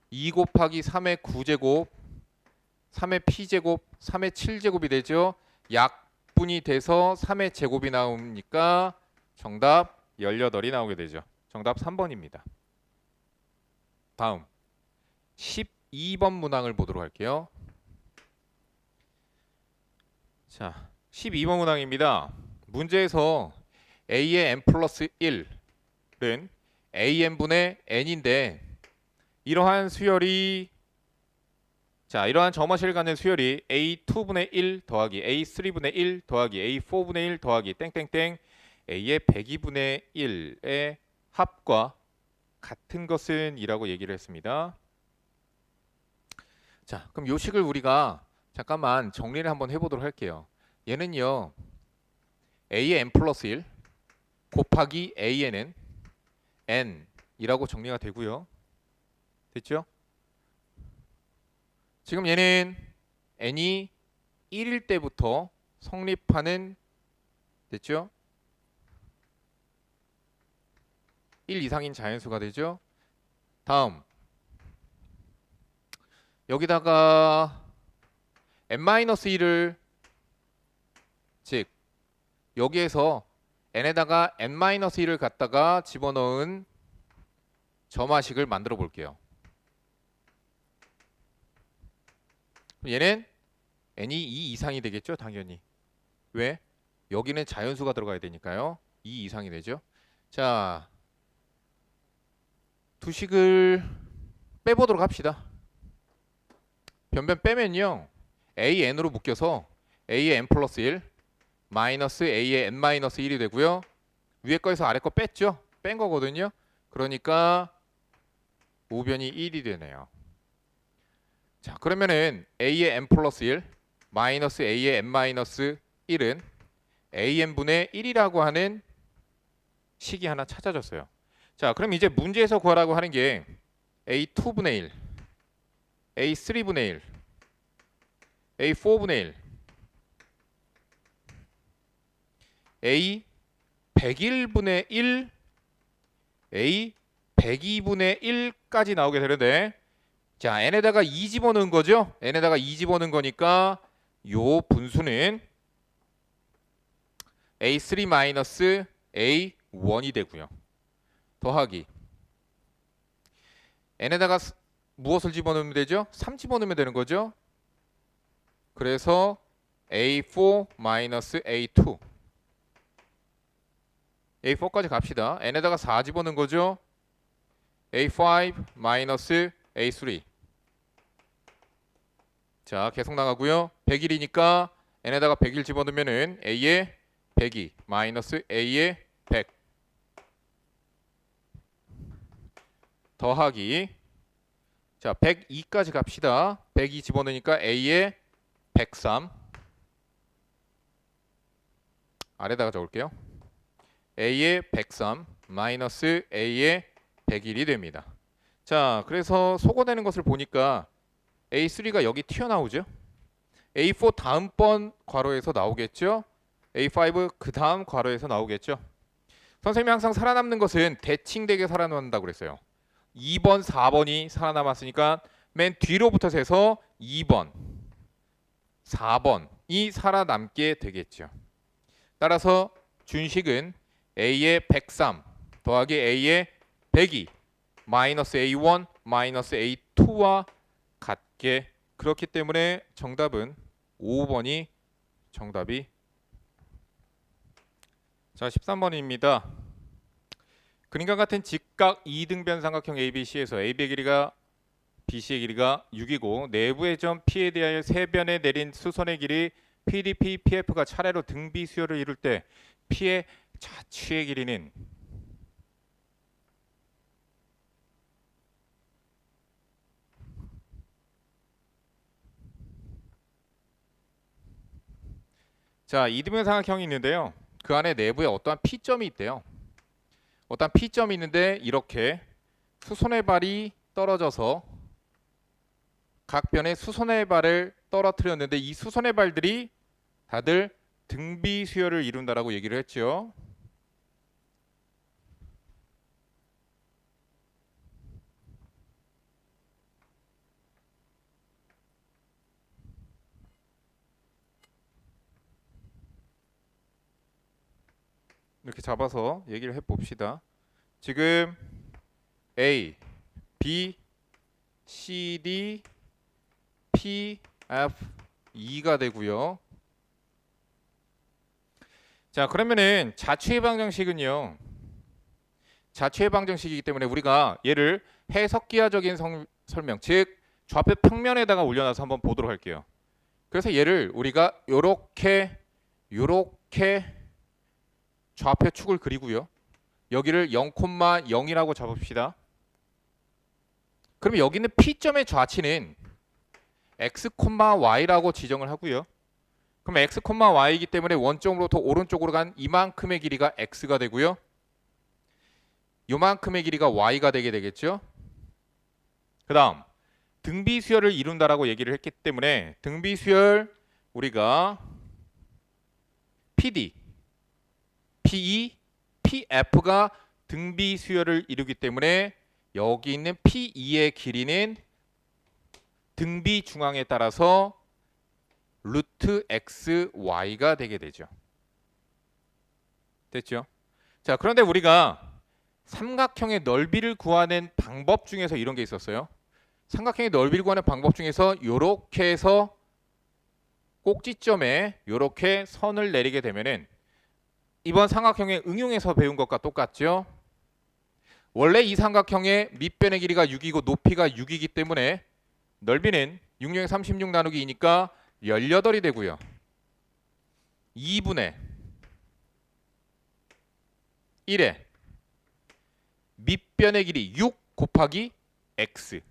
2 곱하기 3의 9제곱 3의 P제곱 3의 7제곱이 되죠. 약분이 돼서 3의 제곱이 나오니까 정답 18이 나오게 되죠. 정답 3번입니다. 다음 12번 문항을 보도록 할게요. 자, 12번 문항입니다. 문제에서 a의 n 플러스 1은 an분의 n인데 이러한 수열이 이러한 점화식을 갖는 수열이 a2분의 1 더하기 a3분의 1 더하기 a4분의 1 더하기 땡땡땡 a의 102분의 1의 합과 같은 것은 이라고 얘기를 했습니다. 자, 그럼 요 식을 우리가 잠깐만 정리를 한번 해보도록 할게요. 얘는요 a의 n 플러스 1 곱하기 an은 n이라고 정리가 되고요. 됐죠? 지금 얘는 n이 1일 때부터 성립하는 됐죠? 1 이상인 자연수가 되죠. 다음 여기다가 n-1을 즉 여기에서 n에다가 n-1을 갖다가 집어넣은 점화식을 만들어 볼게요. 얘는 n이 2 이상이 되겠죠, 당연히. 왜? 여기는 자연수가 들어가야 되니까요. 2 이상이 되죠. 자, 두 식을 빼보도록 합시다. 변변 빼면요, an으로 묶여서 a의 n 플러스 1 마이너스 a의 n-1이 되고요. 위에 거에서 아래 거 뺐죠? 뺀 거거든요. 그러니까 우변이 1이 되네요. 자, 그러면은 a의 n 플러스 1 마이너스 a의 n-1은 an분의 1이라고 하는 식이 하나 찾아졌어요. 자, 그럼 이제 문제에서 구하라고 하는 게 a2분의 1, a3분의 1, a4분의 1, a 101분의 1, a 102분의 1까지 나오게 되는데, 자, n에다가 2 집어넣은 거죠? n에다가 2 집어넣은 거니까 요 분수는 a3 마이너스 a1이 되고요. 더하기 n에다가 무엇을 집어넣으면 되죠? 3 집어넣으면 되는 거죠. 그래서 a4 마이너스 a2 a4까지 갑시다. n에다가 4 집어넣은 거죠. a5 마이너스 a3 자, 계속 나가고요. 101이니까 n에다가 101 집어넣으면은 a의 102 마이너스 a의 100 더하기 자, 102까지 갑시다. 102 집어넣으니까 a의 103 아래다가 적을게요. a의 103 마이너스 a의 101이 됩니다. 자, 그래서 소거되는 것을 보니까 a3가 여기 튀어나오죠. a4 다음번 괄호에서 나오겠죠. a5 그 다음 괄호에서 나오겠죠. 선생님이 항상 살아남는 것은 대칭되게 살아남는다고 그랬어요. 2번, 4번이 살아남았으니까 맨 뒤로부터 세서 2번, 4번이 살아남게 되겠죠. 따라서 준식은 a의 103 더하기 a의 100이 마이너스 a1 마이너스 a2와 같게, 그렇기 때문에 정답은 5번이 정답이. 자, 13번입니다. 그림과 같은 직각 이등변 삼각형 ABC에서 AB의 길이가 BC의 길이가 6이고 내부의 점 P에 대하여 세 변에 내린 수선의 길이 PDP, PF가 차례로 등비 수열을 이룰 때 P의 자취의 길이는 자, 이등변 삼각형이 있는데요. 그 안에 내부에 어떠한 P점이 있대요. 어떠한 P점이 있는데 이렇게 수선의 발이 떨어져서 각 변에 수선의 발을 떨어뜨렸는데 이 수선의 발들이 다들 등비 수열을 이룬다라고 얘기를 했죠. 이렇게 잡아서 얘기를 해봅시다. 지금 A, B, C, D, P, F, E가 되고요. 자, 그러면은 자취의 방정식은요. 자취의 방정식이기 때문에 우리가 얘를 해석기하적인 설명, 즉 좌표 평면에다가 올려놔서 한번 보도록 할게요. 그래서 얘를 우리가 요렇게 좌표 축을 그리고요. 여기를 0,0이라고 잡읍시다. 그럼 여기 있는 P점의 좌치는 x, y라고 지정을 하고요. 그럼 x, y이기 때문에 원점으로부터 오른쪽으로 간 이만큼의 길이가 x가 되고요. 요만큼의 길이가 y가 되게 되겠죠. 그 다음 등비수열을 이룬다라고 얘기를 했기 때문에 등비수열 우리가 PD, PE, PF가 등비수열을 이루기 때문에 여기 있는 PE의 길이는 등비 중앙에 따라서 루트 XY가 되게 되죠. 됐죠? 자, 그런데 우리가 삼각형의 넓이를 구하는 방법 중에서 이런 게 있었어요. 삼각형의 넓이를 구하는 방법 중에서 이렇게 해서 꼭지점에 이렇게 선을 내리게 되면은 이번 삼각형에 응용해서 배운 것과 똑같죠. 원래 이 삼각형의 밑변의 길이가 6이고 높이가 6이기 때문에 넓이는 6, 36 나누기 2니까 18이 되고요. 2분의 1에 밑변의 길이 6 곱하기 x,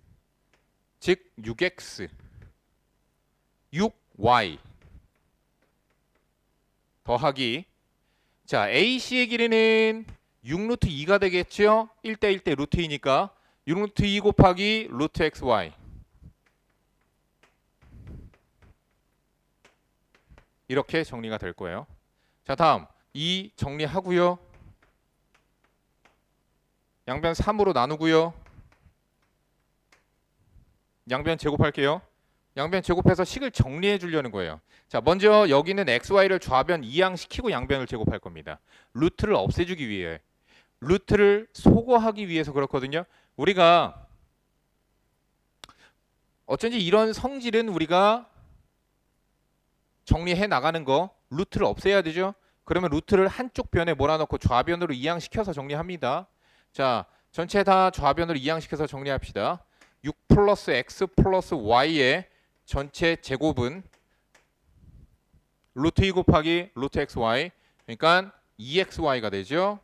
즉 6x, 6y 더하기, 자 AC의 길이는 6루트 2가 되겠죠. 1대 1대 루트 2니까 6루트 2 곱하기 루트 xy, 이렇게 정리가 될 거예요. 자, 다음 2 정리하고요. 양변 3으로 나누고요. 양변 제곱할게요. 양변 제곱해서 식을 정리해 주려는 거예요. 자, 먼저 여기는 xy를 좌변 이항시키고 양변을 제곱할 겁니다. 루트를 없애주기 위해, 루트를 소거하기 위해서 그렇거든요. 우리가 어쩐지 이런 성질은 우리가 정리해 나가는 거, 루트를 없애야 되죠. 그러면 루트를 한쪽 변에 몰아넣고 좌변으로 이항시켜서 정리합니다. 자, 전체 다 좌변으로 이항시켜서 정리합시다. 6 플러스 x 플러스 y의 전체 제곱은 루트 2 곱하기 루트 xy, 그러니까 2xy가 되죠.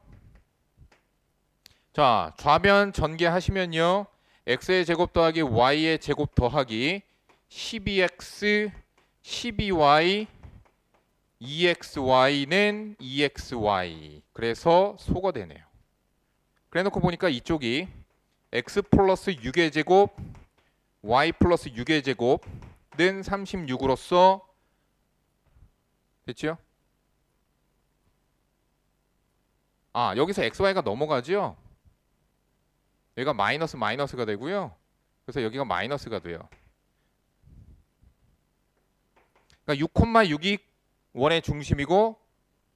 자, 좌변 전개하시면요. x의 제곱 더하기 y의 제곱 더하기 12x 12y 2xy는 2xy, 그래서 소거되네요. 그래놓고 보니까 이쪽이 x 플러스 6의 제곱 y 플러스 6의 제곱는 36으로서 됐죠? 아, 여기서 xy가 넘어가죠? 여기가 마이너스가 되고요. 그래서 여기가 마이너스가 돼요. 그러니까 6,6이 원의 중심이고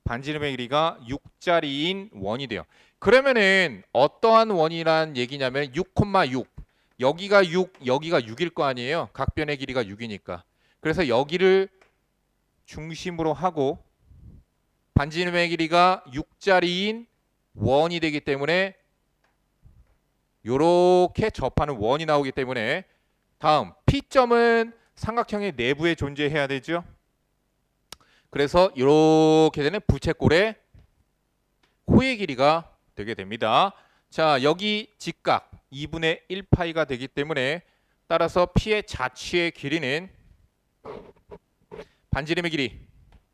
반지름의 길이가 6짜리인 원이 돼요. 그러면은 어떠한 원이란 얘기냐면 6,6 여기가 6 여기가 6일 거 아니에요. 각 변의 길이가 6이니까. 그래서 여기를 중심으로 하고 반지름의 길이가 6짜리인 원이 되기 때문에 요렇게 접하는 원이 나오기 때문에 다음 P점은 삼각형의 내부에 존재해야 되죠. 그래서 이렇게 되는 부채꼴의 코의 길이가 되게 됩니다. 자, 여기 직각 2분의 1파이가 되기 때문에 따라서 P의 자취의 길이는 반지름의 길이.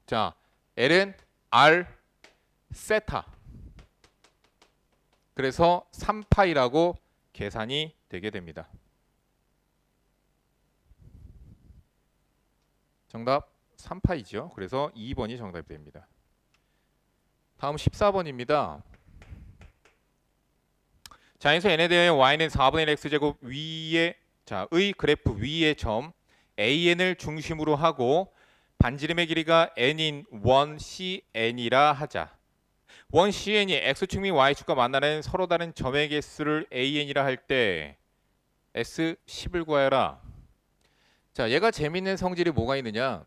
자, L은 R 세타. 그래서 3파이라고 계산이 되게 됩니다. 정답 3파이죠. 그래서 2번이 정답이 됩니다. 다음 14번입니다. 자연수 n에 대해 y는 4분의 1 x제곱 위에 의 그래프 위의 점 an을 중심으로 하고 반지름의 길이가 n인 원 cn이라 하자. 원 cn이 x축 및 y축과 만나는 서로 다른 점의 개수를 an이라 할 때 s10을 구하여라. 자, 얘가 재밌는 성질이 뭐가 있느냐?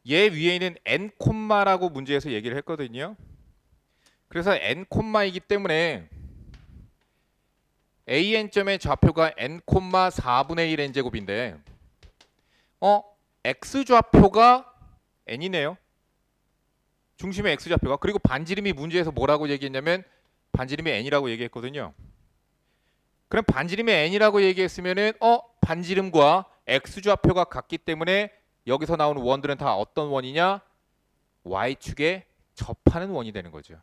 얘 위에 있는 n 콤마라고 문제에서 얘기를 했거든요. 그래서 n 콤마이기 때문에 an점의 좌표가 n 콤마 4분의 1 n제곱인데 x 좌표가 n이네요. 중심의 x 좌표가. 그리고 반지름이 문제에서 뭐라고 얘기했냐면 반지름이 n이라고 얘기했거든요. 그럼 반지름이 n이라고 얘기했으면은 반지름과 x 좌표가 같기 때문에 여기서 나오는 원들은 다 어떤 원이냐? y축에 접하는 원이 되는 거죠.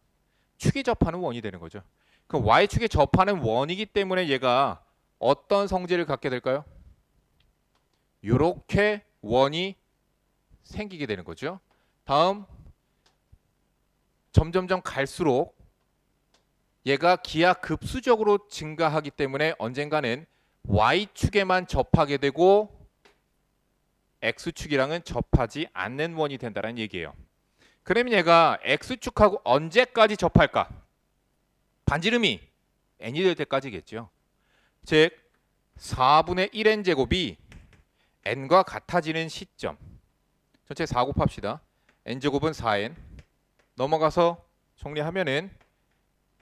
축이 접하는 원이 되는 거죠. 그럼 y축에 접하는 원이기 때문에 얘가 어떤 성질을 갖게 될까요? 이렇게 원이 생기게 되는 거죠. 다음 점점점 갈수록 얘가 기하급수적으로 증가하기 때문에 언젠가는 y축에만 접하게 되고 x축이랑은 접하지 않는 원이 된다는 얘기예요. 그러면 얘가 x축하고 언제까지 접할까? 반지름이 n이 될 때까지겠죠. 즉 4분의 1n 제곱이 n과 같아지는 시점. 전체 4 곱합시다. n제곱은 4n. 넘어가서 정리하면은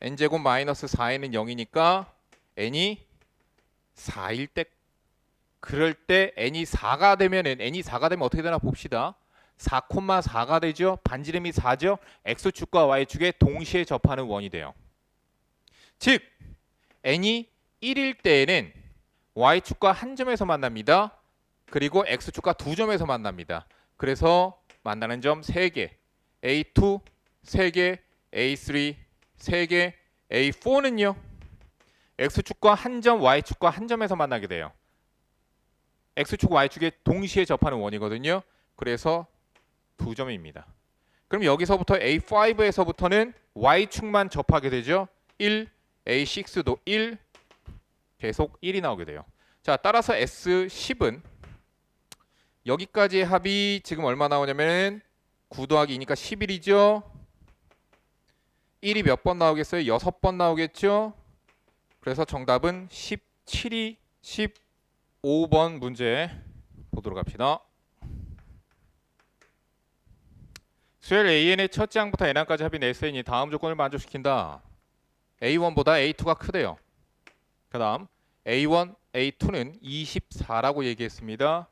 n제곱 마이너스 4n은 0이니까 n이 4일 때, 그럴 때 n이 4가 되면은 n이 4가 되면 어떻게 되나 봅시다. 4,4가 되죠. 반지름이 4죠. x축과 y축에 동시에 접하는 원이 돼요. 즉 n이 1일 때에는 y축과 한 점에서 만납니다. 그리고 x축과 두 점에서 만납니다. 그래서 만나는 점 3개, A2 3개, A3 3개, A4는요. x축과 한 점, y축과 한 점에서 만나게 돼요. x축, y축에 동시에 접하는 원이거든요. 그래서 두 점입니다. 그럼 여기서부터 A5에서부터는 y축만 접하게 되죠. 1, A6도 1, 계속 1이 나오게 돼요. 자, 따라서 S10은 여기까지의 합이 지금 얼마 나오냐면 9 더하기 2니까 11이죠. 1이 몇 번 나오겠어요? 6번 나오겠죠. 그래서 정답은 17이 15번 문제 보도록 합시다. 수열 AN의 첫째 항부터 N항까지 합인 SN이 다음 조건을 만족시킨다. A1보다 A2가 크대요. 그 다음 A1, A2는 24라고 얘기했습니다.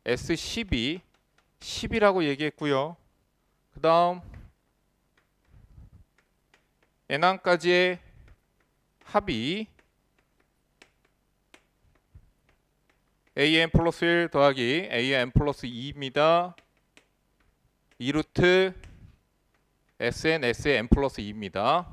S12, 10이라고 얘기했고요. 그 다음 N항까지의 합이 AN 플러스 1 더하기 AN 플러스 2입니다. 2루트 SN, SN 플러스 2입니다.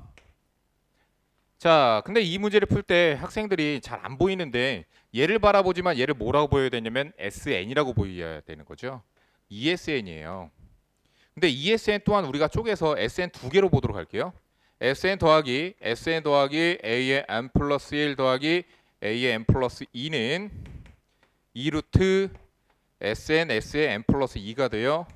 자, 근데 이 문제를 풀 때 학생들이 잘 안 보이는데 얘를 바라보지만 얘를 뭐라고 보여야 되냐면 SN이라고 보여야 되는 거죠. ESN이에요. 근데 ESN 또한 우리가 쪼개서 SN 두 개로 보도록 할게요. SN 더하기 SN 더하기 A의 N 플러스 1 더하기 A의 N 플러스 2는 2루트 Sn S의 n 플러스 2가 돼요.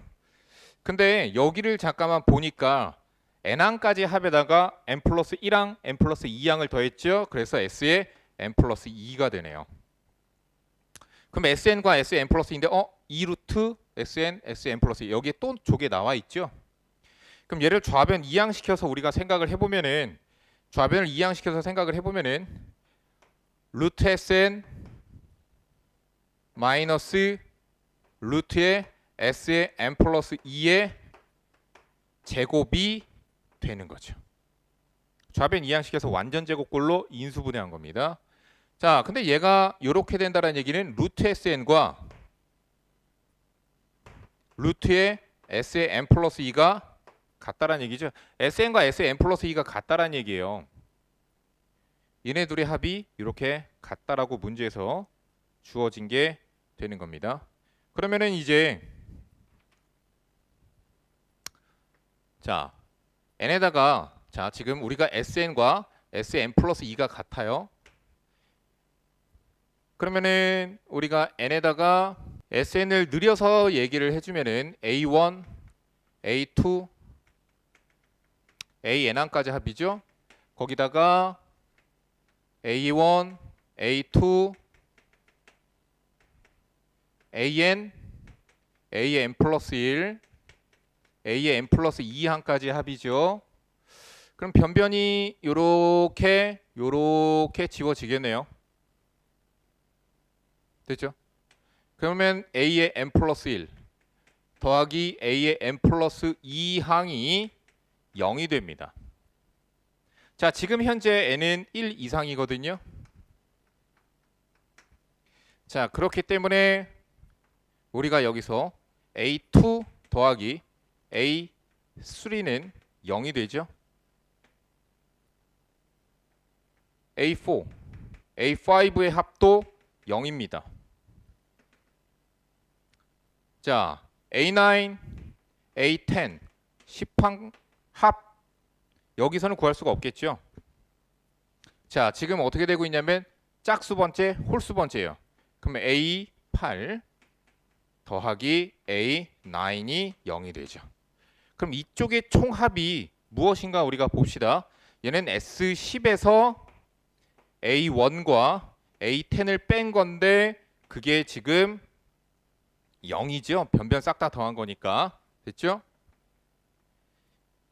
근데 여기를 잠깐만 보니까 n항까지 합에다가 n 플러스 1항, n 플러스 2항을 더했죠. 그래서 S의 n 플러스 2가 되네요. 그럼 Sn과 S의 n 플러스 2인데 2루트 Sn Sn 플러스 2 여기에 또 조개 나와 있죠. 그럼 얘를 좌변 이항시켜서 우리가 생각을 해보면은 좌변을 이항시켜서 생각을 해보면은 루트 Sn 마이너스 루트의 S의 n 플러스 2의 제곱이 되는 거죠. 좌변 이항시켜서 완전 제곱꼴로 인수분해한 겁니다. 자, 근데 얘가 이렇게 된다는 얘기는 루트 Sn과 루트의 S의 n 플러스 2가 같다라는 얘기죠. Sn과 S의 n 플러스 2가 같다라는 얘기예요. 얘네 둘의 합이 이렇게 같다라고 문제에서 주어진 게 되는 겁니다. 그러면은 이제 자 n에다가 자 지금 우리가 Sn과 S의 n 플러스 2가 같아요. 그러면은 우리가 n에다가 Sn을 늘려서 얘기를 해주면은 A1, A2, AN항까지 합이죠. 거기다가 A1, A2, AN, AN 플러스 1, AN 플러스 2항까지 합이죠. 그럼 변변이 요렇게 지워지겠네요. 됐죠? 그러면 A의 n 플러스 1 더하기 A의 n 플러스 2항이 0이 됩니다. 자, 지금 현재 n은 1 이상이거든요. 자, 그렇기 때문에 우리가 여기서 A2 더하기 A3는 0이 되죠. A4, A5의 합도 0입니다. 자, A9, A10, 10항 합 여기서는 구할 수가 없겠죠. 자, 지금 어떻게 되고 있냐면 짝수 번째, 홀수 번째예요. 그러면 A8 더하기 A9이 0이 되죠. 그럼 이쪽의 총합이 무엇인가 우리가 봅시다. 얘는 S10에서 A1과 A10을 뺀 건데 그게 지금 0이죠. 변변 싹 다 더한 거니까. 됐죠?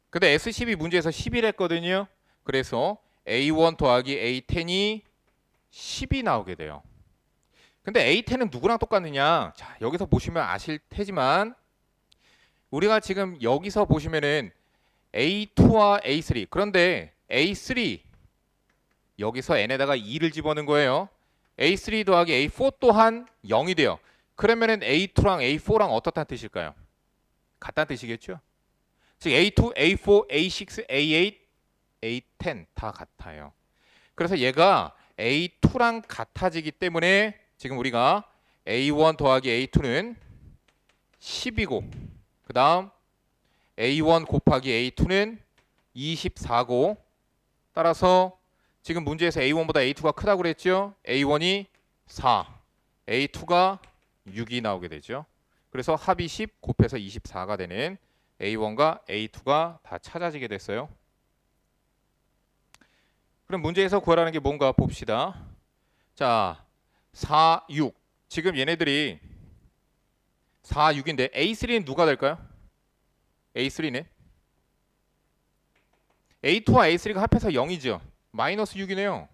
근데 S10이 문제에서 11했거든요. 그래서 A1 더하기 A10이 10이 나오게 돼요. 근데 A10은 누구랑 똑같느냐? 자, 여기서 보시면 아실 테지만 우리가 지금 여기서 보시면은 A2와 A3 그런데 A3 여기서 n에다가 2를 집어넣은 거예요. A3 더하기 A4 또한 0이 돼요. 그러면은 A2랑 A4랑 어떻다는 뜻일까요? 같다는 뜻이겠죠? 즉 A2, A4, A6, A8, A10 다 같아요. 그래서 얘가 A2랑 같아지기 때문에 지금 우리가 A1 더하기 A2는 10이고 그 다음 A1 곱하기 A2는 24고 따라서 지금 문제에서 A1보다 A2가 크다고 그랬죠? A1이 4, A2가 6이 나오게 되죠. 그래서 합이 10 곱해서 24가 되는 A1과 A2가 다 찾아지게 됐어요. 그럼 문제에서 구하라는 게 뭔가 봅시다. 자, 4, 6. 지금 얘네들이 4, 6인데 A3는 누가 될까요? A3는? A2와 A3가 합해서 0이죠. 마이너스 6이네요.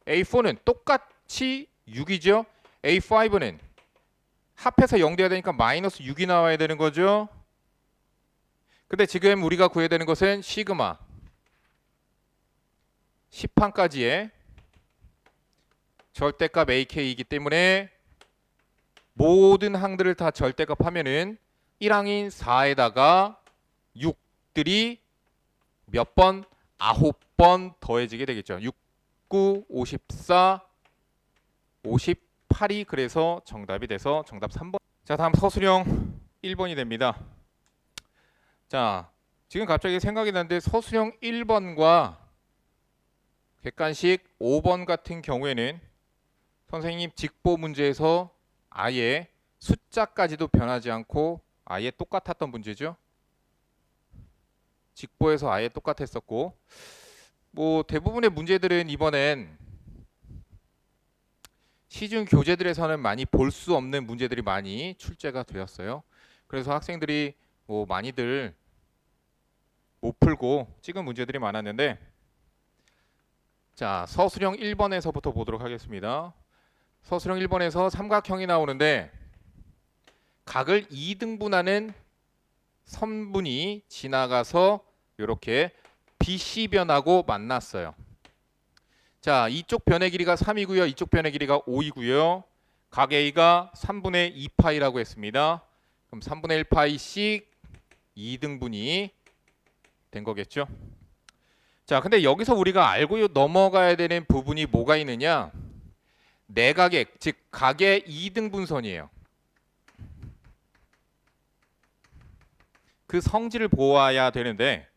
A4는 똑같이 6이죠. A5는 합해서 0 돼야 되니까 마이너스 6이 나와야 되는 거죠. 근데 지금 우리가 구해야 되는 것은 시그마 10항까지의 절대값 AK이기 때문에 모든 항들을 다 절대값 하면은 1항인 4에다가 6들이 몇 번? 9번 더해지게 되겠죠. 6, 9, 54, 58이 그래서 정답이 돼서 정답 3번. 자, 다음 서술형 1번이 됩니다. 자, 지금 갑자기 생각이 나는데 서술형 1번과 객관식 5번 같은 경우에는 선생님 직보 문제에서 아예 숫자까지도 변하지 않고 아예 똑같았던 문제죠. 직보에서 아예 똑같았었고, 뭐 대부분의 문제들은 이번엔 시중 교재들에서는 많이 볼 수 없는 문제들이 많이 출제가 되었어요. 그래서 학생들이 뭐 많이들 못 풀고 찍은 문제들이 많았는데, 자, 서술형 1번에서부터 보도록 하겠습니다. 서술형 1번에서 삼각형이 나오는데 각을 2등분하는 선분이 지나가서 이렇게 BC변하고 만났어요. 자, 이쪽 변의 길이가 3이고요. 이쪽 변의 길이가 5이고요. 각 A가 3분의 2파이라고 했습니다. 그럼 3분의 1파이씩 2등분이 된 거겠죠. 자, 근데 여기서 우리가 알고 넘어가야 되는 부분이 뭐가 있느냐? 내각의, 즉 각의 2등분선이에요. 그 성질을 보아야 되는데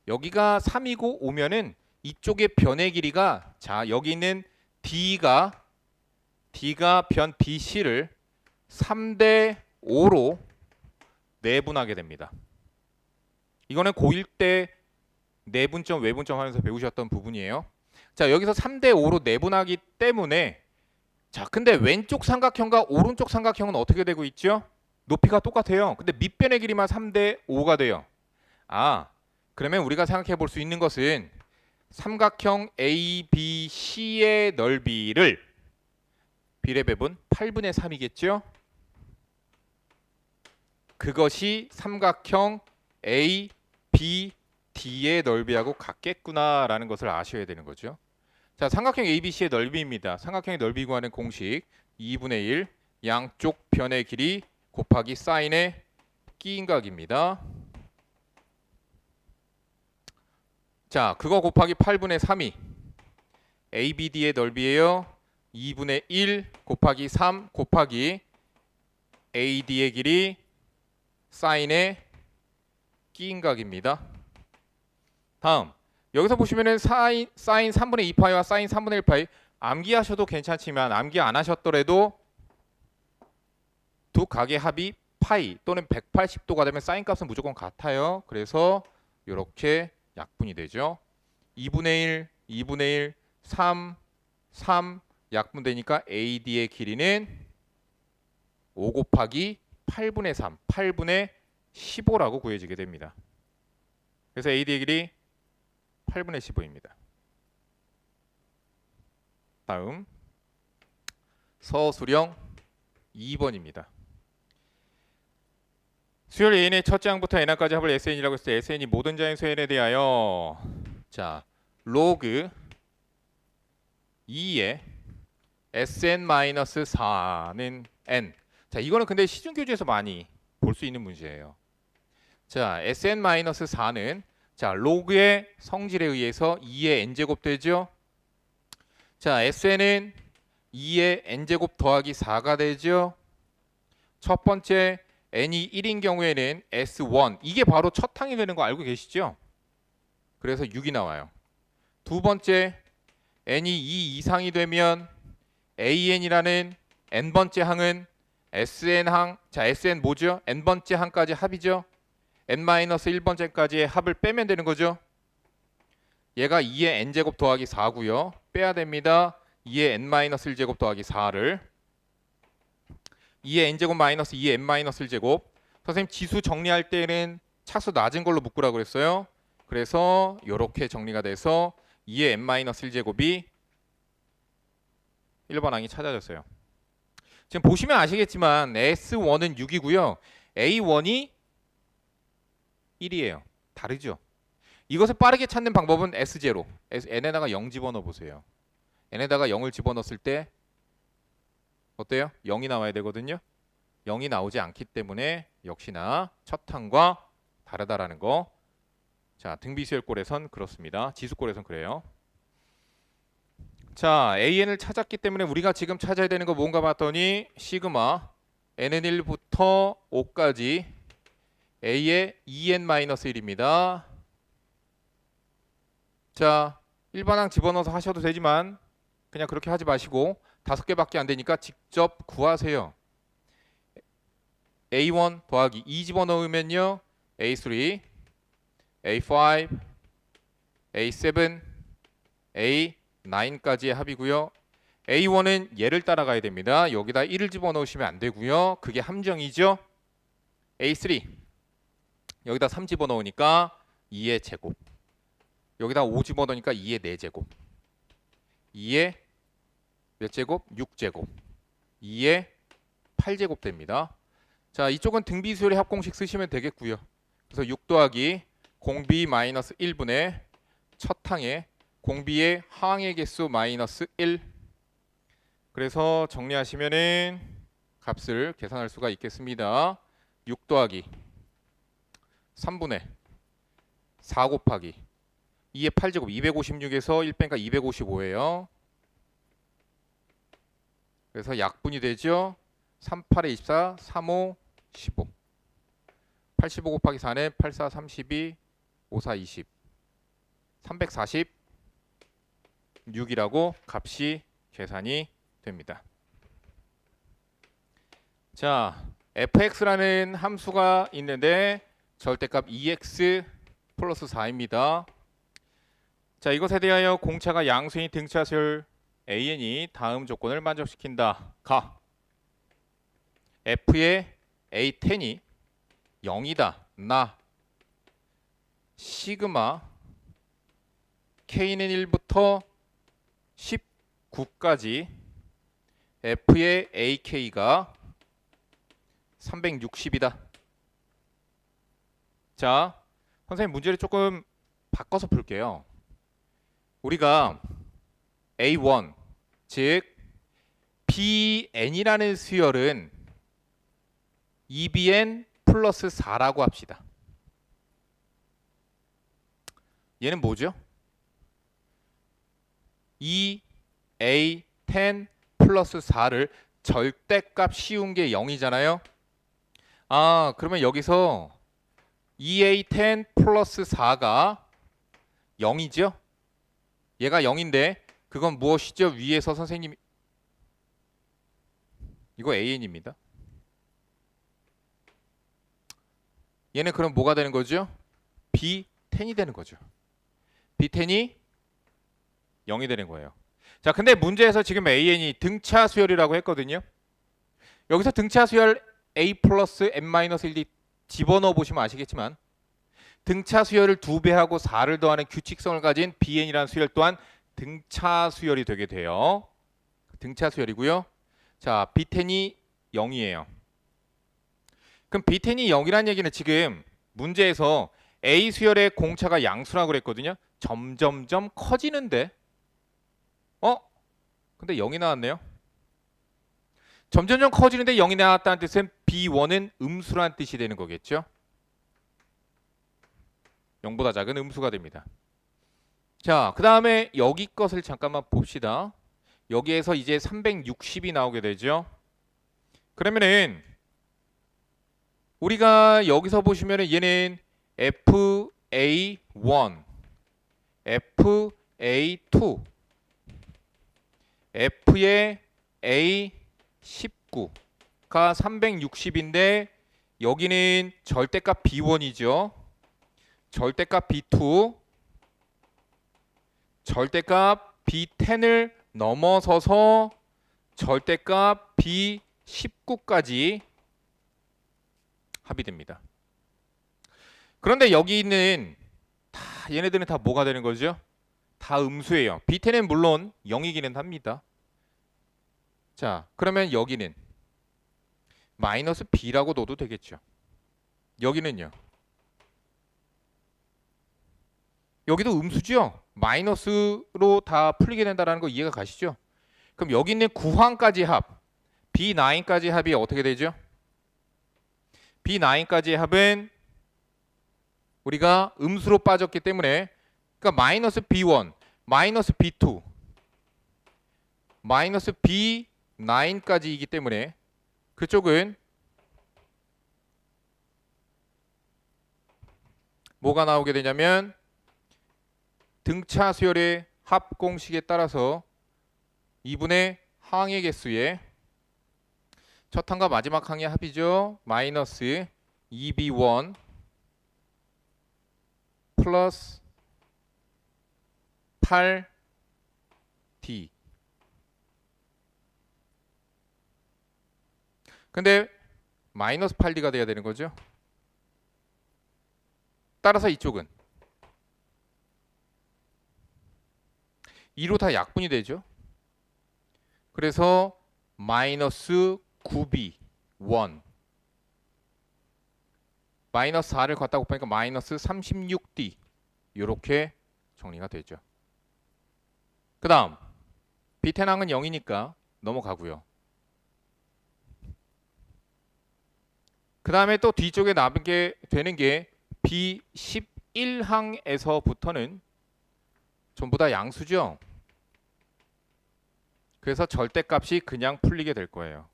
여기가 3이고 5면은 이쪽의 변의 길이가, 자, 여기 있는 D가 변 BC를 3대 5로 내분하게 됩니다. 이거는 고1 때 내분점, 외분점 하면서 배우셨던 부분이에요. 자, 여기서 3대 5로 내분하기 때문에, 자, 근데 왼쪽 삼각형과 오른쪽 삼각형은 어떻게 되고 있죠? 높이가 똑같아요. 근데 밑변의 길이만 3대 5가 돼요. 아, 그러면 우리가 생각해 볼 수 있는 것은 삼각형 ABC의 넓이를 비례배분 8분의 3이겠죠? 그것이 삼각형 ABD의 넓이하고 같겠구나라는 것을 아셔야 되는 거죠. 자, 삼각형 ABC의 넓이입니다. 삼각형의 넓이 구하는 공식 2분의 1 양쪽 변의 길이 곱하기 사인의 끼인각입니다. 자, 그거 곱하기 8분의 3이 ABD의 넓이에요. 2분의 1 곱하기 3 곱하기 AD의 길이 사인의 끼인각입니다. 다음, 여기서 보시면은 사인 3분의 2파이와 사인 3분의 1파이 암기하셔도 괜찮지만 암기 안 하셨더라도 두 각의 합이 파이 또는 180도가 되면 사인 값은 무조건 같아요. 그래서 이렇게 약분이 되죠. 2분의 1, 2분의 1, 3, 3 약분되니까 AD의 길이는 5 곱하기 8분의 3, 8분의 15라고 구해지게 됩니다. 그래서 AD의 길이 8분의 15입니다. 다음 서술형 2번입니다. 수열 A의 첫째 항부터 N항까지 합을 SN이라고 했을 때 SN이 모든 자연수N에 대하여, 자, 로그 2의 SN-4는 N. 자, 이거는 근데 시중교재에서 많이 볼 수 있는 문제예요. 자, SN-4는 자, 로그의 성질에 의해서 2의 n제곱 되죠. 자, SN은 2의 n제곱 더하기 4가 되죠. 첫 번째 n이 1인 경우에는 S1, 이게 바로 첫 항이 되는 거 알고 계시죠? 그래서 6이 나와요. 두 번째 n이 2 이상이 되면 AN이라는 n번째 항은 SN항, 자, SN 뭐죠? n번째 항까지 합이죠. n-1번째까지의 합을 빼면 되는 거죠. 얘가 2의 n제곱 더하기 4고요. 빼야 됩니다. 2의 n-1제곱 더하기 4를 2의 n제곱 마이너스 2의 n-1제곱. 선생님 지수 정리할 때는 차수 낮은 걸로 묶으라고 그랬어요. 그래서 이렇게 정리가 돼서 2의 n-1제곱이 1번 항이 찾아졌어요. 지금 보시면 아시겠지만 S1은 6이고요. A1이 1이에요. 다르죠? 이것을 빠르게 찾는 방법은 S0. n에다가 0 집어넣어 보세요. n에다가 0을 집어넣었을 때 어때요? 0이 나와야 되거든요. 0이 나오지 않기 때문에 역시나 첫 항과 다르다라는 거. 자, 등비수열꼴에선 그렇습니다. 지수꼴에선 그래요. 자, AN을 찾았기 때문에 우리가 지금 찾아야 되는 거 뭔가 봤더니 시그마 nn1부터 5까지 A의 2n-1입니다. 자, 일반항 집어넣어서 하셔도 되지만 그냥 그렇게 하지 마시고 5개밖에 안 되니까 직접 구하세요. A1 더하기 2 집어넣으면요. A3, A5, A7, A9까지의 합이고요. A1은 얘를 따라가야 됩니다. 여기다 1을 집어넣으시면 안 되고요. 그게 함정이죠. A3 여기다 3 집어넣으니까 2의 제곱. 여기다 5 집어넣으니까 2의 4제곱. 2의 몇 제곱? 6제곱. 2의 8제곱 됩니다. 자, 이쪽은 등비수열의 합공식 쓰시면 되겠고요. 그래서 6 더하기 공비 마이너스 1분의 첫 항에 공비의 항의 개수 마이너스 1. 그래서 정리하시면은 값을 계산할 수가 있겠습니다. 6 더하기 3분의 4 곱하기 2의 8제곱 256에서 1 빼니까 255예요. 그래서 약분이 되죠. 3, 8에 24, 3, 5, 15. 85 곱하기 4는 8, 4, 32, 5, 4, 20. 346이라고 값이 계산이 됩니다. 자, fx라는 함수가 있는데 절대값 2x 플러스 4입니다. 자, 이것에 대하여 공차가 양수인 등차수열 an이 다음 조건을 만족시킨다. 가 f의 a10이 0이다. 나 시그마 k는 1부터 19까지 f의 ak가 360이다. 자, 선생님 문제를 조금 바꿔서 풀게요. 우리가 A1 즉 BN이라는 수열은 2BN 플러스 4라고 합시다. 얘는 뭐죠? 2A10 플러스 4를 절대값 씌운 게 0이잖아요. 아, 그러면 여기서 2A10 플러스 4가 0이죠? 얘가 0인데 그건 무엇이죠? 위에서 선생님이 이거 AN입니다. 얘는 그럼 뭐가 되는 거죠? B10이 되는 거죠. B10이 0이 되는 거예요. 자, 근데 문제에서 지금 AN이 등차 수열이라고 했거든요. 여기서 등차 수열 A 플러스 N-1D 집어넣어 보시면 아시겠지만 등차 수열을 2배하고 4를 더하는 규칙성을 가진 BN이라는 수열 또한 등차 수열이 되게 돼요. 등차 수열이고요. 자, B10이 0이에요. 그럼 B10이 0이라는 얘기는 지금 문제에서 A 수열의 공차가 양수라고 그랬거든요. 점점점 커지는데 근데 0이 나왔네요. 점점점 커지는데 0이 나왔다는 뜻은 B1은 음수라는 뜻이 되는 거겠죠. 0보다 작은 음수가 됩니다. 자, 그 다음에 여기 것을 잠깐만 봅시다. 여기에서 이제 360이 나오게 되죠. 그러면은 우리가 여기서 보시면은 얘는 FA1, FA2, F의 A19가 360인데 여기는 절대값 B1이죠. 절대값 B2, 절대값 B10을 넘어서서 절대값 B19까지 합의됩니다. 그런데 여기 있는 얘네들은 다 뭐가 되는 거죠? 다 음수예요. B10은 물론 0이기는 합니다. 자, 그러면 여기는 마이너스 B라고 넣어도 되겠죠. 여기는요. 여기도 음수죠. 마이너스로 다 풀리게 된다는 거 이해가 가시죠? 그럼 여기 있는 구항까지 합 B9까지 합이 어떻게 되죠? B9까지의 합은 우리가 음수로 빠졌기 때문에 그러니까 마이너스 B1, 마이너스 B2, 마이너스 B9까지이기 때문에 그쪽은 뭐가 나오게 되냐면 등차 수열의 합 공식에 따라서 2분의 항의 개수에 첫 항과 마지막 항의 합이죠. 마이너스 2b1 플러스 8d. 근데 마이너스 8d가 돼야 되는 거죠. 따라서 이쪽은 2로 다 약분이 되죠. 그래서 마이너스 9b 1 마이너스 4를 갖다 곱하니까 마이너스 36d 이렇게 정리가 되죠. 그 다음 B10항은 0이니까 넘어가고요. 그 다음에 또 뒤쪽에 남게 되는 게 B11항에서부터는 전부 다 양수죠. 그래서 절대값이 그냥 풀리게 될 거예요.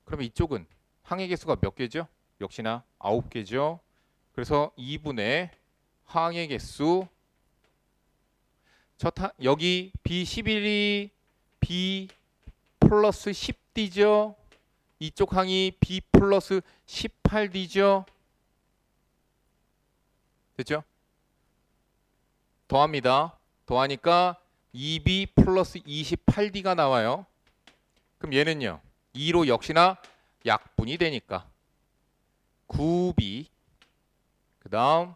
그럼 이쪽은 항의 개수가 몇 개죠? 역시나 9개죠. 그래서 2분의 항의 개수 여기 B11이 B 플러스 10D죠. 이쪽 항이 B 플러스 18D죠. 됐죠? 더합니다. 더하니까 2B 플러스 28D가 나와요. 그럼 얘는요. 2로 역시나 약분이 되니까 9B 그 다음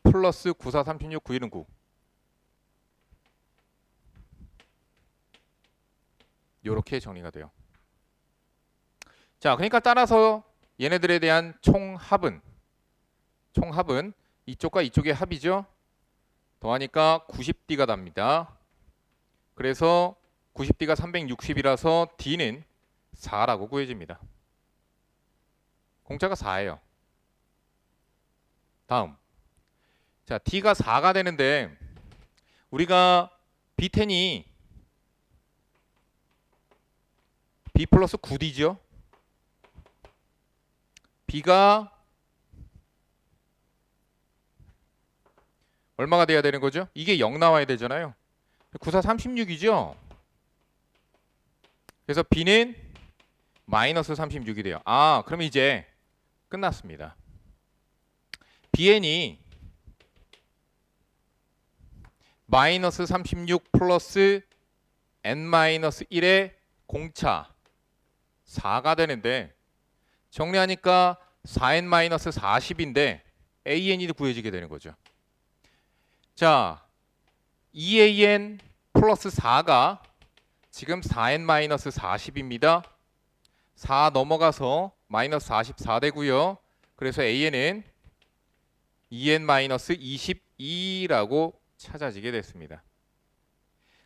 플러스 9, 4, 36, 9, 1은 9 이렇게 정리가 돼요. 자, 그러니까 따라서 얘네들에 대한 총합은 이쪽과 이쪽의 합이죠. 더하니까 90D가 답니다. 그래서 90D가 360이라서 D는 4라고 구해집니다. 공짜가 4예요. 다음. 자, D가 4가 되는데 우리가 B10이 B 플러스 9D죠. B가 얼마가 돼야 되는 거죠? 이게 0 나와야 되잖아요. 9, 4, 36이죠. 그래서 B는 마이너스 36이 돼요. 아, 그럼 이제 끝났습니다. Bn이 마이너스 36 플러스 n-1의 공차 4가 되는데 정리하니까 4n-40인데 an이 구해지게 되는 거죠. 자, 2an 플러스 4가 지금 4n-40입니다. 4 넘어가서 마이너스 44 되고요. 그래서 an은 2n-22라고 찾아지게 됐습니다.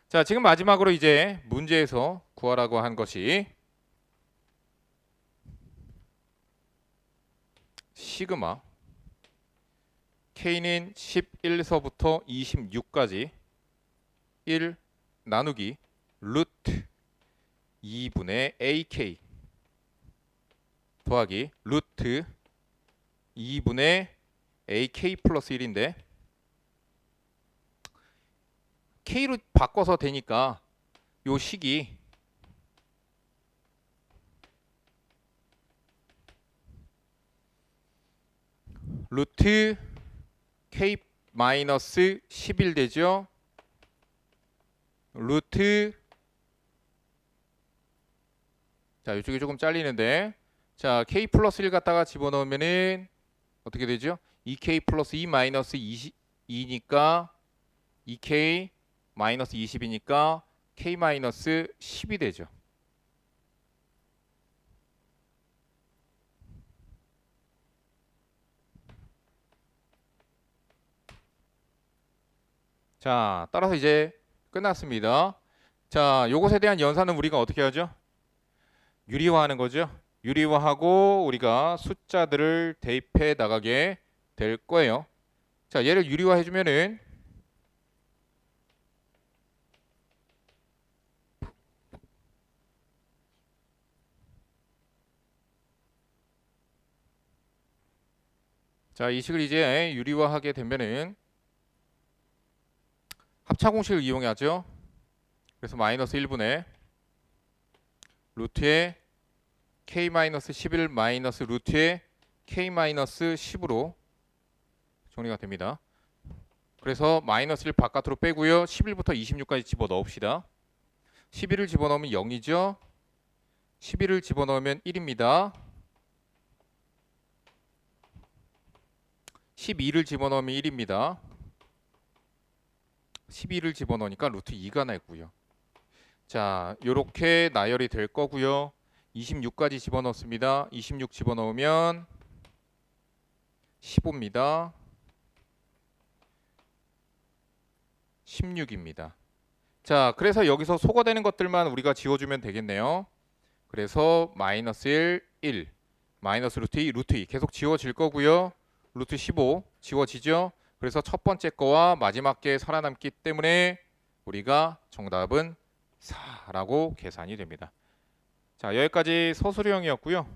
자, 지금 마지막으로 이제 문제에서 구하라고 한 것이 시그마 K는 11서부터 26까지 1 나누기 루트 2분의 AK 더하기 루트 2분의 AK 플러스 1인데 K로 바꿔서 되니까 요 식이 루트 K 마이너스 11 되죠. 루트 자, 이쪽이 조금 잘리는데 자, K 플러스 1 갖다가 집어넣으면은 어떻게 되죠? 2K 플러스 2 마이너스 2니까 2K 마이너스 20이니까 K 마이너스 10이 되죠. 자, 따라서 이제 끝났습니다. 자, 요것에 대한 연산은 우리가 어떻게 하죠? 유리화하는 거죠. 유리화하고 우리가 숫자들을 대입해 나가게 될 거예요. 자, 얘를 유리화해 주면은 자, 이 식을 이제 유리화하게 되면은 합차 공식을 이용하죠. 그래서 마이너스 1분의 루트에 k-11 마이너스 루트에 k-10으로 정리가 됩니다. 그래서 마이너스를 바깥으로 빼고요. 11부터 26까지 집어넣읍시다. 11을 집어넣으면 0이죠. 11을 집어넣으면 1입니다. 12를 집어넣으면 1입니다. 12를 집어넣으니까 루트 2가 나고요. 자, 요렇게 나열이 될 거고요. 26까지 집어넣습니다. 26 집어넣으면 15입니다. 16입니다. 자, 그래서 여기서 소거되는 것들만 우리가 지워주면 되겠네요. 그래서 마이너스 1, 1, 마이너스 루트 2, 루트 2 계속 지워질 거고요. 루트 15 지워지죠. 그래서 첫 번째 거와 마지막 게 살아남기 때문에 우리가 정답은 4라고 계산이 됩니다. 자, 여기까지 서술형이었고요.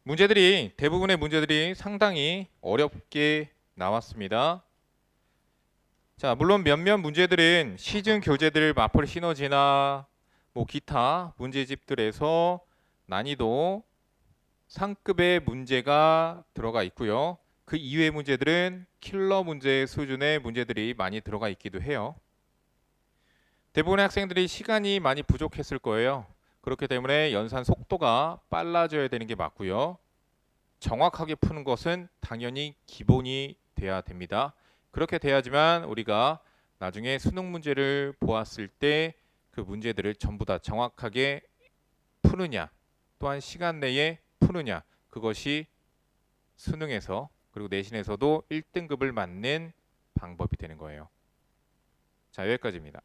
문제들이 대부분의 문제들이 상당히 어렵게 나왔습니다. 자, 물론 몇몇 문제들은 시중 교재들 마플 시너지나 뭐 기타 문제집들에서 난이도 상급의 문제가 들어가 있고요. 그 이외의 문제들은 킬러 문제 수준의 문제들이 많이 들어가 있기도 해요. 대부분의 학생들이 시간이 많이 부족했을 거예요. 그렇기 때문에 연산 속도가 빨라져야 되는 게 맞고요. 정확하게 푸는 것은 당연히 기본이 돼야 됩니다. 그렇게 돼야지만 우리가 나중에 수능 문제를 보았을 때 그 문제들을 전부 다 정확하게 푸느냐, 또한 시간 내에 푸느냐, 그것이 수능에서 그리고 내신에서도 1등급을 맞는 방법이 되는 거예요. 자, 여기까지입니다.